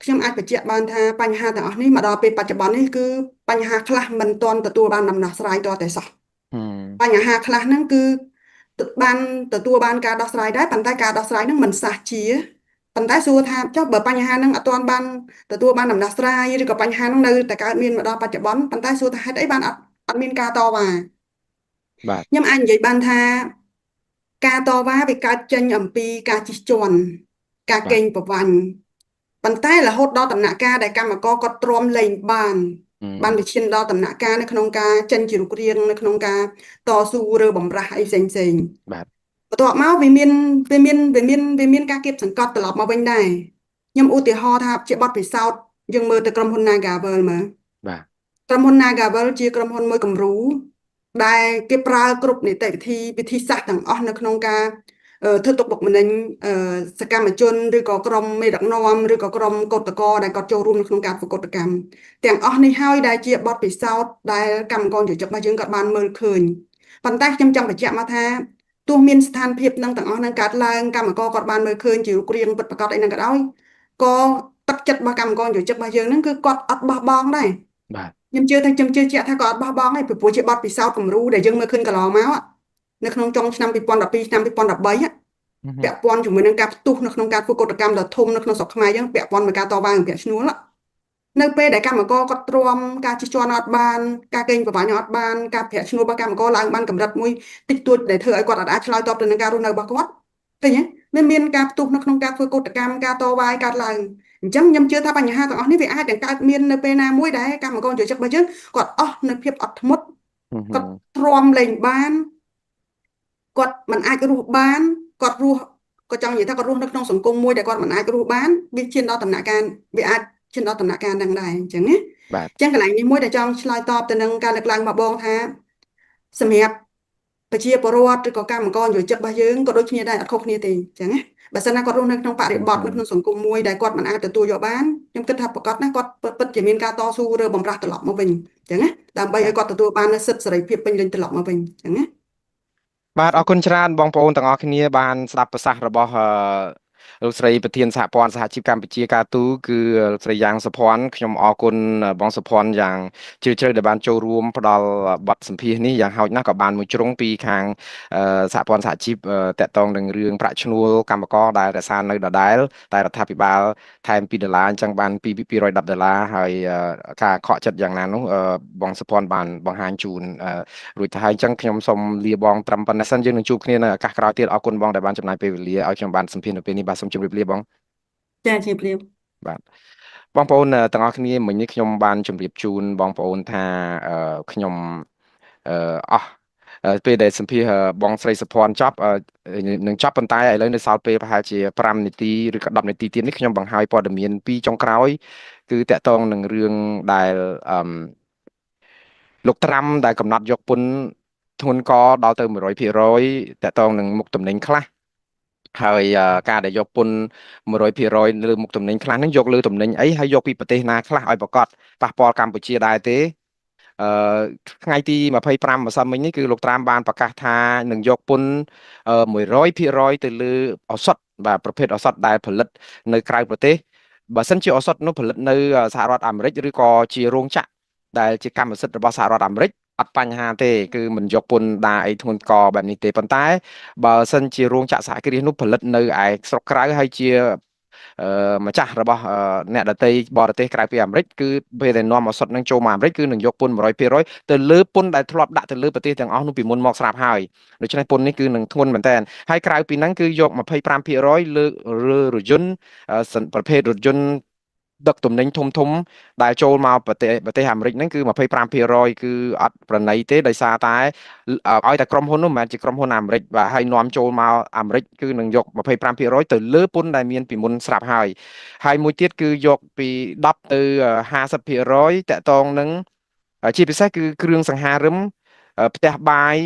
Speaker 2: ខ្ញុំអាចបញ្ជាក់បានថាបញ្ហាទាំងអស់នេះមកដល់ពេលបច្ចុប្បន្ននេះគឺបញ្ហាខ្លះមិនទាន់ទទួលបានដំណោះស្រាយទាល់តែសោះបញ្ហាខ្លះហ្នឹងគឺបានទទួលបានការដោះស្រាយដែរប៉ុន្តែការដោះស្រាយហ្នឹងមិនសះជាប៉ុន្តែសួរថាចុះបើបញ្ហាហ្នឹងអត់ទាន់បានទទួលបានដំណោះស្រាយឬក៏បញ្ហាហ្នឹងនៅតែកើតមានមកដល់បច្ចុប្បន្នប៉ុន្តែសួរថាហេតុអីបានអត់មានការតវ៉ា
Speaker 1: បាទ
Speaker 2: ខ្ញុំអាចនិយាយបានថាការតវ៉ាវាកើតចេញអំពីការជិះជាន់ការ
Speaker 1: បាទ
Speaker 2: កេងប្រវ័ញ្ចប៉ុន្តែរហូតដល់ដំណាក់កាលដែលកម្មករគាត់ទ្រាំលែងបានវិឈានដល់ដំណាក់កាលនៅក្នុងការចេញជារូបរាងនៅក្នុងការតស៊ូឬបំរាស់អីផ្សេង
Speaker 1: បាទ
Speaker 2: បន្ទាប់មកវាមានការគៀបសង្កត់ត្រឡប់មកវិញដែរខ្ញុំឧទាហរណ៍ថាជាបទពិសោធន៍យើងមើលទៅក្រុមហ៊ុន Nagavel មើល
Speaker 1: បាទ
Speaker 2: ក្រុមហ៊ុន Nagavel ជាក្រុមហ៊ុនមួយគំរូដែលគេប្រើគ្រប់នីតិវិធីសាស្ត្រទាំងអស់នៅក្នុងការធ្វើទុកបុកម្នេញសកម្មជនឬក៏ក្រុមមេដឹកនាំឬក៏ក្រុមកោតក្រដែលគាត់ចូលរួមនៅក្នុងការធ្វើកោតកម្មទាំងអស់នេះហើយដែលជាបទពិសោធន៍ដែលកម្មករយោជិករបស់យើងក៏បានមើលឃើញប៉ុន្តែខ្ញុំចង់បញ្ជាក់មកថាទោះមានស្ថានភាពនឹងទាំងអស់នឹងកើតឡើងកម្មករគាត់បានមើលឃើញជារូបរាងពិតប្រាកដអីហ្នឹងក៏ដោយក៏ទឹកចិត្តរបស់កម្មករយោជិករបស់យើងហ្នឹងគឺគាត់អត់បោះបង់ដែរ
Speaker 1: បាទ
Speaker 2: ខ្ញុំជឿជាក់ថាគាត់អត់បោះបង់ទេព្រោះជាបទពិសោធន៍គំរូដែលយើងមើលឃើញកន្លងមកនៅក្នុងចុងឆ្នាំ2012ឆ្នាំ2013ពាក់ព័ន្ធជាមួយនឹងការផ្ទុះនៅក្នុងការធ្វើកោតកម្មដ៏ធំនៅក្នុងស្រុកខ្មែរយើងពាក់ព័ន្ធនឹងការតវ៉ាអំពាវឈ្នួលនៅពេលដែលកម្មករគាត់ទ្រាំការជិះជាន់អត់បានការកេងប្រវ័ញ្ចអត់បានការប្រាក់ឈ្នួលរបស់កម្មករឡើងបានកម្រិតមួយតិចតួចដែលធ្វើឲ្យគាត់អាចឆ្លើយតបទៅនឹងការរស់នៅរបស់គាត់ឃើញទេមានការផ្ទុះនៅក្នុងការធ្វើកោតកម្មការតវ៉ាកើតឡើងអញ្ចឹងខ្ញុំជឿថាបញ្ហាទាំងអស់នេះវាអាចនឹងកើតមាននៅពេលណាមួយដែលកម្មករយោជិករបស់យើងគាត់អស់នៅភាពអត់ធ្មត់គាត់ទ្រាំលែងបានគាត់មិនអាចរស់បានគាត់រស់ក៏ចង់និយាយថាគាត់រស់នៅក្នុងសង្គមមួយដែលគាត់មិនអាចរស់បានវាឈានដល់ដំណាក់កាលវាអាចឈានដល់ដំណាក់កាលហ្នឹងដែរអញ្ចឹងណា
Speaker 1: បាទ
Speaker 2: អញ្ចឹងកន្លែងនេះមួយដែលចង់ឆ្លើយតបទៅនឹងការលើកឡើងរបស់បងថាសម្រាប់ប្រជាពលរដ្ឋឬក៏កម្មករយោជិករបស់យើងក៏ដូចគ្នាដែរអត់ខុសគ្នាទេអញ្ចឹងណាបើសិនណាគាត់រស់នៅក្នុងបរិបទនៅក្នុងសង្គមមួយដែលគាត់មិនអាចទទួលយកបានខ្ញុំគិតថាប្រកាសណាគាត់ពិតជាមានការតស៊ូឬបំរាស់ត្រឡប់មកវិញអញ្ចឹងណាដើម្បីឲ្យគាត់ទទួលបាននូវសិទ្ធិសេរីភាពពេញលេញត្រឡប់មកវិញអញ្ចឹងណា
Speaker 1: បាទអរគុណច្រើនបងប្អូនទាំងអស់គ្នាបានស្ដាប់ប្រសាសន៍របស់លោកស្រីប្រធានសហព័ន្ធសហជីពកម្ពុជាកាទូគឺលោកស្រីយ៉ាងសុភ័ណ្ឌខ្ញុំអរគុណបងសុភ័ណ្ឌយ៉ាងជ្រាលជ្រៅដែលបានចូលរួមផ្ដល់បទសម្ភាសន៍នេះយ៉ាងហោចណាស់ក៏បានមួយជ្រុងពីខាងសហព័ន្ធសហជីពតកតងនឹងរឿងប្រាក់ឈ្នួលកម្មករដែលរក្សានៅដដែលតែរដ្ឋាភិបាលថែម$2អញ្ចឹងបាន$210ហើយការខកចិត្តយ៉ាងណានោះបងសុភ័ណ្ឌបានបង្ហាញជូនរួចទៅហើយអញ្ចឹងខ្ញុំសូមលាបងត្រឹមប៉ុណ្ណេះសិនយើងនឹងជួបគ្នានៅឱកាសក្រោយទៀតអរគុណបងដែលបានចំណាយពេលវេលាឲ្យខ្ញុំបានសម្ភាសន៍នៅពេលនេះបាទសូមជម្រាបលាបង
Speaker 2: ចាជាព្រាប
Speaker 1: បាទបងប្អូនទាំងអស់គ្នាមិញនេះខ្ញុំបានជម្រាបជូនបងប្អូនថាខ្ញុំអស់ ពេលដែលសម្ភារបងស្រីសុភ័ណ្ឌចប់នឹងចប់ប៉ុន្តែឥឡូវនៅសល់ពេលប្រហែលជា5នាទីឬក៏10នាទីទៀតនេះខ្ញុំបង្ហាញព័ត៌មានពីរចុងក្រោយគឺតកតងនឹងរឿងដែលអឺលោកត្រាំដែលកំណត់យកពន្ធធ្ងន់កដល់ទៅ100%តកតងនឹងមុខទំនិញខ្លះហើយការដែលយកពន្ធ100%លើមុខទំនិញខ្លះហ្នឹងយកលើទំនិញអីហើយយកពីប្រទេសណាខ្លះឲ្យប្រកាសប៉ះពាល់កម្ពុជាដែរទេអឺថ្ងៃទី25ម្សិលមិញនេះគឺលោកត្រាំបានប្រកាសថានឹងយកពន្ធ100%ទៅលើឱសថបាទប្រភេទឱសថដែលផលិតនៅក្រៅប្រទេសបើសិនជាឱសថនោះផលិតនៅសហរដ្ឋអាមេរិកឬក៏ជារោងចក្រដែលជាកម្មសិទ្ធិរបស់សហរដ្ឋអាមេរិកអត់បញ្ហាទេគឺមិនយកពន្ធដារអីធ្ងន់ធ្ងរបែបនេះទេប៉ុន្តែបើសិនជារោងចក្រសហគ្រាសនោះផលិតនៅឯស្រុកក្រៅហើយជាម្ចាស់របស់អ្នកដទៃបរទេសក្រៅពីអាមេរិកគឺពេលដែលនាំឱសថនឹងចូលមកអាមេរិកគឺនឹងយកពន្ធ100%ទៅលើពន្ធដែលធ្លាប់ដាក់ទៅលើប្រទេសទាំងអស់នោះពីមុនមកស្រាប់ហើយដូច្នេះពន្ធនេះគឺនឹងធ្ងន់មែនតើហើយក្រៅពីហ្នឹងគឺយក25%លើរថយន្តប្រភេទរថយន្តដឹកទំនិញធំធំដែលចូលមកប្រទេសអាមេរិកហ្នឹងគឺ25%គឺអត់ប្រណីទេដោយសារតែឲ្យតែក្រុមហ៊ុននោះមិនមែនជាក្រុមហ៊ុនអាមេរិកបាទហើយនាំចូលមកអាមេរិកគឺនឹងយក25%ទៅលើពន្ធដែលមានពីមុនស្រាប់ហើយមួយទៀតគឺយកពី10ទៅ50%តកតងនឹងជាពិសេសគឺគ្រឿងសង្ហារឹមផ្ទះបាយ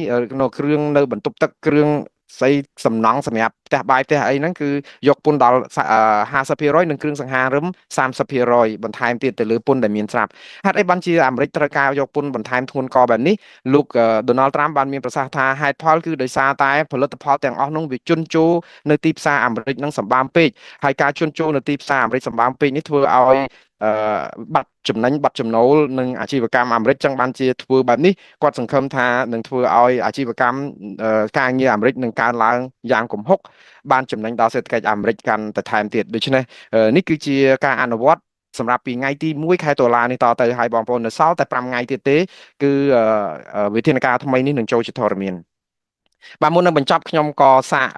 Speaker 1: នៅគ្រឿងនៅបន្ទប់ទឹកគ្រឿងស្អីសំណង់សម្រាប់ផ្ទះបាយផ្ទះអីហ្នឹងគឺយកពន្ធដល់50%និងគ្រឿងសង្ហារឹម30%បន្ថែមទៀតទៅលើពន្ធដែលមានស្រាប់ហេតុអីបានជាអាមេរិកត្រូវការយកពន្ធបន្ថែមធ្ងន់កបែបនេះលោកដូណាល់ត្រាំបានមានប្រសាសន៍ថាហេតុផលគឺដោយសារតែផលិតផលទាំងអស់នោះវាជន់ជោរនៅទីផ្សារអាមេរិកនឹងសម្បើមពេកហើយការជន់ជោរនៅទីផ្សារអាមេរិកសម្បើមពេកនេះធ្វើឲ្យបាត់ចំណេញបាត់ចំណូលនឹងអាជីវកម្មអាមេរិកចឹងបានជាធ្វើបែបនេះគាត់សង្ឃឹមថានឹងធ្វើឲ្យអាជីវកម្មការងារអាមេរិកនឹងកើនឡើងយ៉ាងគំហុកបានចំណេញដល់សេដ្ឋកិច្ចអាមេរិកកាន់តែថែមទៀតដូច្នេះនេះគឺជាការអនុវត្តសម្រាប់ពីថ្ងៃទី1ខែតុលានេះតទៅឲ្យបងប្អូននៅសល់តែ5ថ្ងៃទៀតទេគឺវិធានការថ្មីនេះនឹងចូលជាធរមានបាទមុននឹងបញ្ចប់ខ្ញុំក៏សាក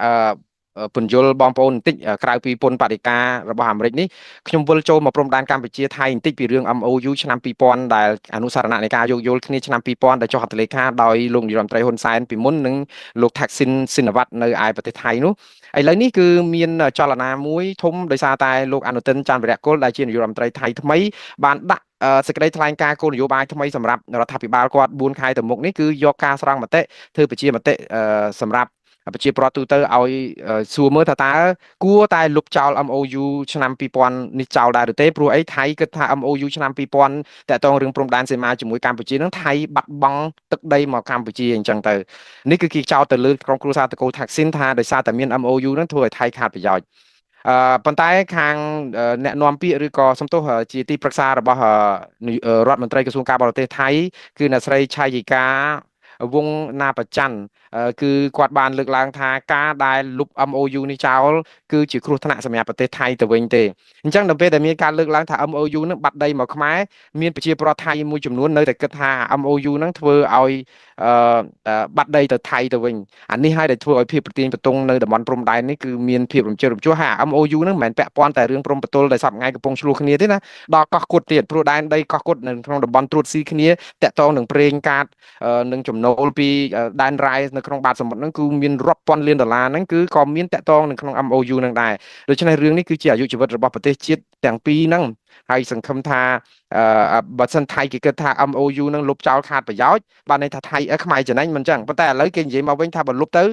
Speaker 1: ពន្យល់បងប្អូនបន្តិចក្រៅពីពន្ធបដិការរបស់អាមេរិកនេះខ្ញុំវិលចូលមកព្រំដែនកម្ពុជាថៃបន្តិចពីរឿង MOU ឆ្នាំ2000ដែលអនុសារណៈនៃការយោគយល់គ្នាឆ្នាំ2000ដែលចុះហត្ថលេខាដោយលោកនាយរដ្ឋមន្ត្រីហ៊ុនសែនពីមុននិងលោកថាក់ស៊ីនស៊ីនវ៉ាត់នៅឯប្រទេសថៃនោះឥឡូវនេះគឺមានចលនាមួយធំដោយសារតែលោកអនុទិនច័ន្ទវរៈគុលដែលជានាយករដ្ឋមន្ត្រីថៃថ្មីបានដាក់សេចក្តីថ្លែងការណ៍គោលនយោបាយថ្មីសម្រាប់រដ្ឋាភិបាលគាត់4ខែទៅមុខនេះគឺយកការស្រង់មតិធ្វើប្រជាមតិសម្រាប់ប្រជាប្រដ្ឋទូទៅឲ្យសួរមើលថាតើគួរតែលុបចោល MOU ឆ្នាំ2000នេះចោលដែរឬទេព្រោះអីថៃគិតថា MOU ឆ្នាំ2000តកតងរឿងព្រំដែនសីមាជាមួយកម្ពុជានឹងថៃបាត់បង់ទឹកដីមកកម្ពុជាអញ្ចឹងទៅនេះគឺគេចោទទៅលើក្រុមគ្រួសារតកូលថាក់ស៊ីនថាដោយសារតែមាន MOU នឹងធ្វើឲ្យថៃខាតប្រយោជន៍ប៉ុន្តែខាងអ្នកនាំពាក្យឬក៏សំទោសជាទីប្រឹក្សារបស់រដ្ឋមន្ត្រីក្រសួងការបរទេសថៃគឺអ្នកស្រីឆាយីកាវងណាបច័ន្ទគឺគាត់បានលើកឡើងថាការដែលលុប MOU នេះចោលគឺជាគ្រោះថ្នាក់សម្រាប់ប្រទេសថៃទៅវិញទេអញ្ចឹងដល់ពេលដែលមានការលើកឡើងថា MOU នឹងបាត់ដីមកខ្មែរមានប្រជាពលរដ្ឋថៃមួយចំនួននៅតែគិតថា MOU នឹងធ្វើឲ្យបាត់ដីទៅថៃទៅវិញអានេះហើយដែលធ្វើឲ្យភាពប្រទៀងប្រទង់នៅតំបន់ព្រំដែននេះគឺមានភាពរំជើបរំជួសហើយ MOU នឹងមិនមែនពាក់ព័ន្ធតែរឿងព្រំប្រទល់ដែលសប្តាហ៍កំពុងឆ្លោះគ្នាទេណាដល់កោះគុតទៀតព្រោះដែនដីកោះគុតនៅក្នុងតំបន់ត្រួតស៊ីគ្នាតាក់ទងនឹងប្រេងកាតនឹងចំណូលពីដែនរ៉ែនៅក្នុងបាតសមុទ្រហ្នឹងគឺមានរាប់ពាន់លានដុល្លារហ្នឹងគឺក៏មានតាក់ទងនៅក្នុង MOU ហ្នឹងដែរដូច្នេះរឿងនេះគឺជាអាយុជីវិតរបស់ប្រទេសជាតិទាំងពីរហ្នឹងហើយសង្ឃឹមថាបើសិនថៃគេគិតថា MOU នឹងលុបចោលខាតប្រយោជន៍បានន័យថាថៃខ្មែរចំណេញមិនចឹងប៉ុន្តែឥឡូវគេនិយាយមកវិញថាបើលុបទៅ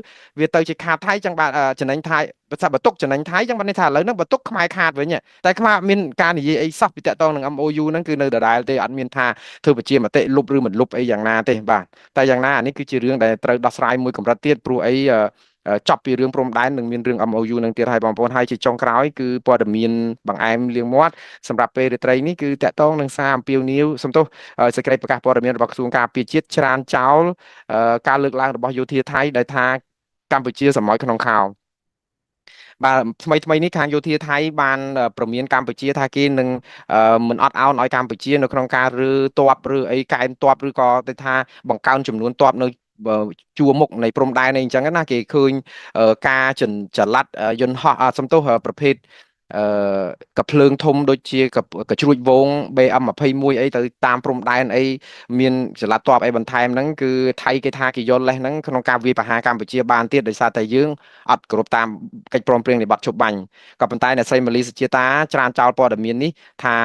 Speaker 1: វាទៅជាខាតថៃចឹងបាទចំណេញថៃបើថាបើទុកចំណេញថៃចឹងបានន័យថាឥឡូវហ្នឹងបើទុកខ្មែរខាតវិញតែខ្មែរអត់មានការនិយាយអីសោះពីតាក់ទងនឹង MOU ហ្នឹងគឺនៅដដែលទេអត់មានថាធ្វើប្រជាមតិលុបឬមិនលុបអីយ៉ាងណាទេបាទតែយ៉ាងណាអានេះគឺជារឿងដែលត្រូវដោះស្រាយមួយកម្រិតទៀតព្រោះអីចប់ពីរឿងព្រំដែននឹងមានរឿង MOU នឹងទៀតហើយបងប្អូនហើយជាចុងក្រោយគឺព័ត៌មានបង្អែមលៀងមាត់សម្រាប់ពេលរាត្រីនេះគឺតកតងនឹងសារអំពាវនាវសំទោសសេចក្តីប្រកាសព័ត៌មានរបស់ក្រសួងការពារជាតិច្រានចោលការលើកឡើងរបស់យោធាថៃដែលថាកម្ពុជាសម្អុយក្នុងខោបាទថ្មីនេះខាងយោធាថៃបានប្រមានកម្ពុជាថាគេនឹងមិនអត់ឱនឲ្យកម្ពុជានៅក្នុងការឬទ័ពឬអីកែនទ័ពឬក៏ទៅថាបង្កើនចំនួនទ័ពនៅជួរមុខនៃព្រំដែនអីអញ្ចឹងណាគេឃើញការចល័តយន្តហោះសំទោសប្រភេទ អឺកាភ្លើងធំដូចជាកាជ្រួចវង BM21 អីទៅតាមព្រំដែនអីមានចលនាតបអីបន្ថែមហ្នឹងគឺថៃគេថាគេយកលេសហ្នឹងក្នុងការវាយប្រហារកម្ពុជាបានទៀតដោយសារតែយើងអត់គោរពតាមកិច្ចព្រមព្រៀងនៃបទជប់បាញ់ក៏ប៉ុន្តែអ្នកស្រីម៉ាលីសុជាតាច្រានចោលព័ត៌មាននេះថា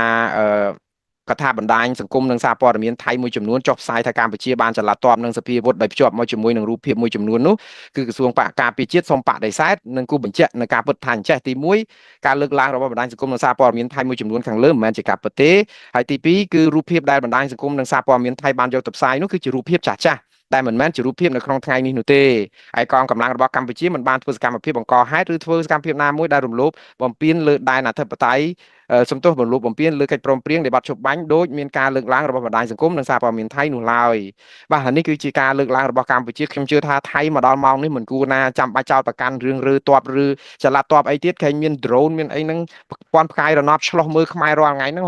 Speaker 1: ក៏ថាបណ្ដាញសង្គមនិងសារព័ត៌មានថៃមួយចំនួនចុះផ្សាយថាកម្ពុជាបានចលនាតបនិងសភាវុធដោយភ្ជាប់មកជាមួយនឹងរូបភាពមួយចំនួននោះគឺក្រសួងការពារជាតិសូមបដិសេធនិងគូបញ្ជាក់នៅការពិតថាអញ្ចេះទី1ការលើកឡើងរបស់បណ្ដាញសង្គមនិងសារព័ត៌មានថៃមួយចំនួនខាងលើមិនមែនជាការពិតទេហើយទី2គឺរូបភាពដែលបណ្ដាញសង្គមនិងសារព័ត៌មានថៃបានយកទៅផ្សាយនោះគឺជារូបភាពចាស់ៗតែមិនមែនជារូបភាពនៅក្នុងថ្ងៃនេះនោះទេហើយកងកម្លាំងរបស់កម្ពុជាមិនបានធ្វើសកម្មភាពបង្កហេតុឬធ្វើសកម្មភាពណាមួយដែលរំលោភបំពានលើដែនអធិបតេយ្យសំទោសរំលោភបំពានលើកិច្ចព្រមព្រៀងដែលបាត់ជប់បាញ់ដោយមានការលើកឡើងរបស់បណ្ដាញសង្គមនិងសារព័ត៌មានថៃនោះឡើយបាទហើយនេះគឺជាការលើកឡើងរបស់កម្ពុជាខ្ញុំជឿថាថៃមកដល់ម៉ោងនេះមិនគួរណាចាំបាច់ចោទប្រកាន់រឿងឬតបឬចល័តតបអីទៀតគេមាន drone មានអីហ្នឹងពាន់ផ្កាយរណបឆ្លោះមើលខ្មែររាល់ថ្ងៃហ្នឹ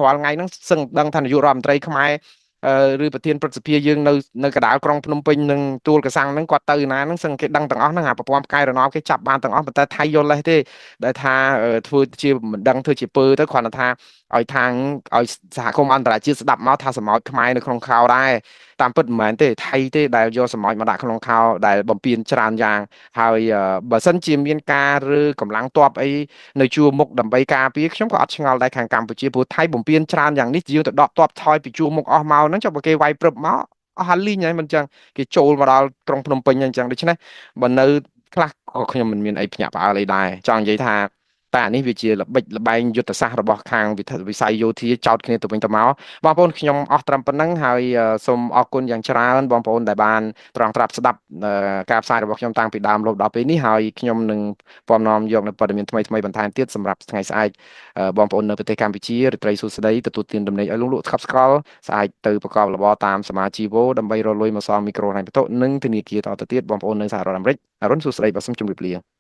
Speaker 1: ងសឹងដឹងថានាយករដ្ឋមន្ត្រីខ្មែរឬប្រធានព្រឹទ្ធសភាយើងនៅកណ្ដាលក្រុងភ្នំពេញនិងទួលកសាំងហ្នឹងគាត់ទៅណាហ្នឹងសឹងគេដឹងទាំងអស់ហ្នឹងអាប្រព័ន្ធផ្កាយរណបគេចាប់បានទាំងអស់ប៉ុន្តែថៃយល់លេសទេដែលថាធ្វើជាមិនដឹងធ្វើជាពើទៅគ្រាន់តែថាឲ្យសហគមន៍អន្តរជាតិស្ដាប់មកថាសម្ោចខ្មែរនៅក្នុងខោដែរតាមពិតមិនមែនទេថៃទេដែលយកសម្ោចមកដាក់ក្នុងខោដែលបំពេញច្រើនយ៉ាងហើយបើសិនជាមានការឬកម្លាំងទ័ពអីនៅជួរមុខដើម្បីការពារខ្ញុំក៏អត់ឆ្ងល់ដែរខាងកម្ពុជាព្រោះថៃបំពេញច្រើនយ៉ាងនេះយើងទៅដកទ័ពថយពីជួរមុខអស់មកហ្នឹងចុះបើគេវាយព្រឹបមកអស់ហាលីងហើយមិនចឹងគេចូលមកដល់ក្រុងភ្នំពេញអញ្ចឹងដូច្នេះបើនៅខ្លះក៏ខ្ញុំមិនមានអីភ្ញាក់ផ្អើលអីដែរចង់និយាយថាតែអានេះវាជាល្បិចល្បែងយុទ្ធសាស្ត្ររបស់ខាងវិស័យយោធាចោតគ្នាទៅវិញទៅមកបងប្អូនខ្ញុំអស់ត្រឹមប៉ុណ្ណឹងហើយសូមអរគុណយ៉ាងច្រើនបងប្អូនដែលបានត្រង់ត្រាប់ស្ដាប់ការផ្សាយរបស់ខ្ញុំតាំងពីដើមរហូតដល់ពេលនេះហើយខ្ញុំនឹងពំនាំយកនៅព័ត៌មានថ្មីបន្ថែមទៀតសម្រាប់ថ្ងៃស្អែកបងប្អូននៅប្រទេសកម្ពុជារាត្រីសួស្តីទទួលទានដំណេកឲ្យលក់ស្កប់ស្កល់ស្អែកទៅប្រកបរបរតាមសមាជីវោដើម្បីរលួយមកសងមីក្រូហិរញ្ញវត្ថុនិងធនាគារតទៅទៀតបងប្អូននៅសហរដ្ឋអាមេរិកអរុនសួស្តីបាទសូមជម្រាបលា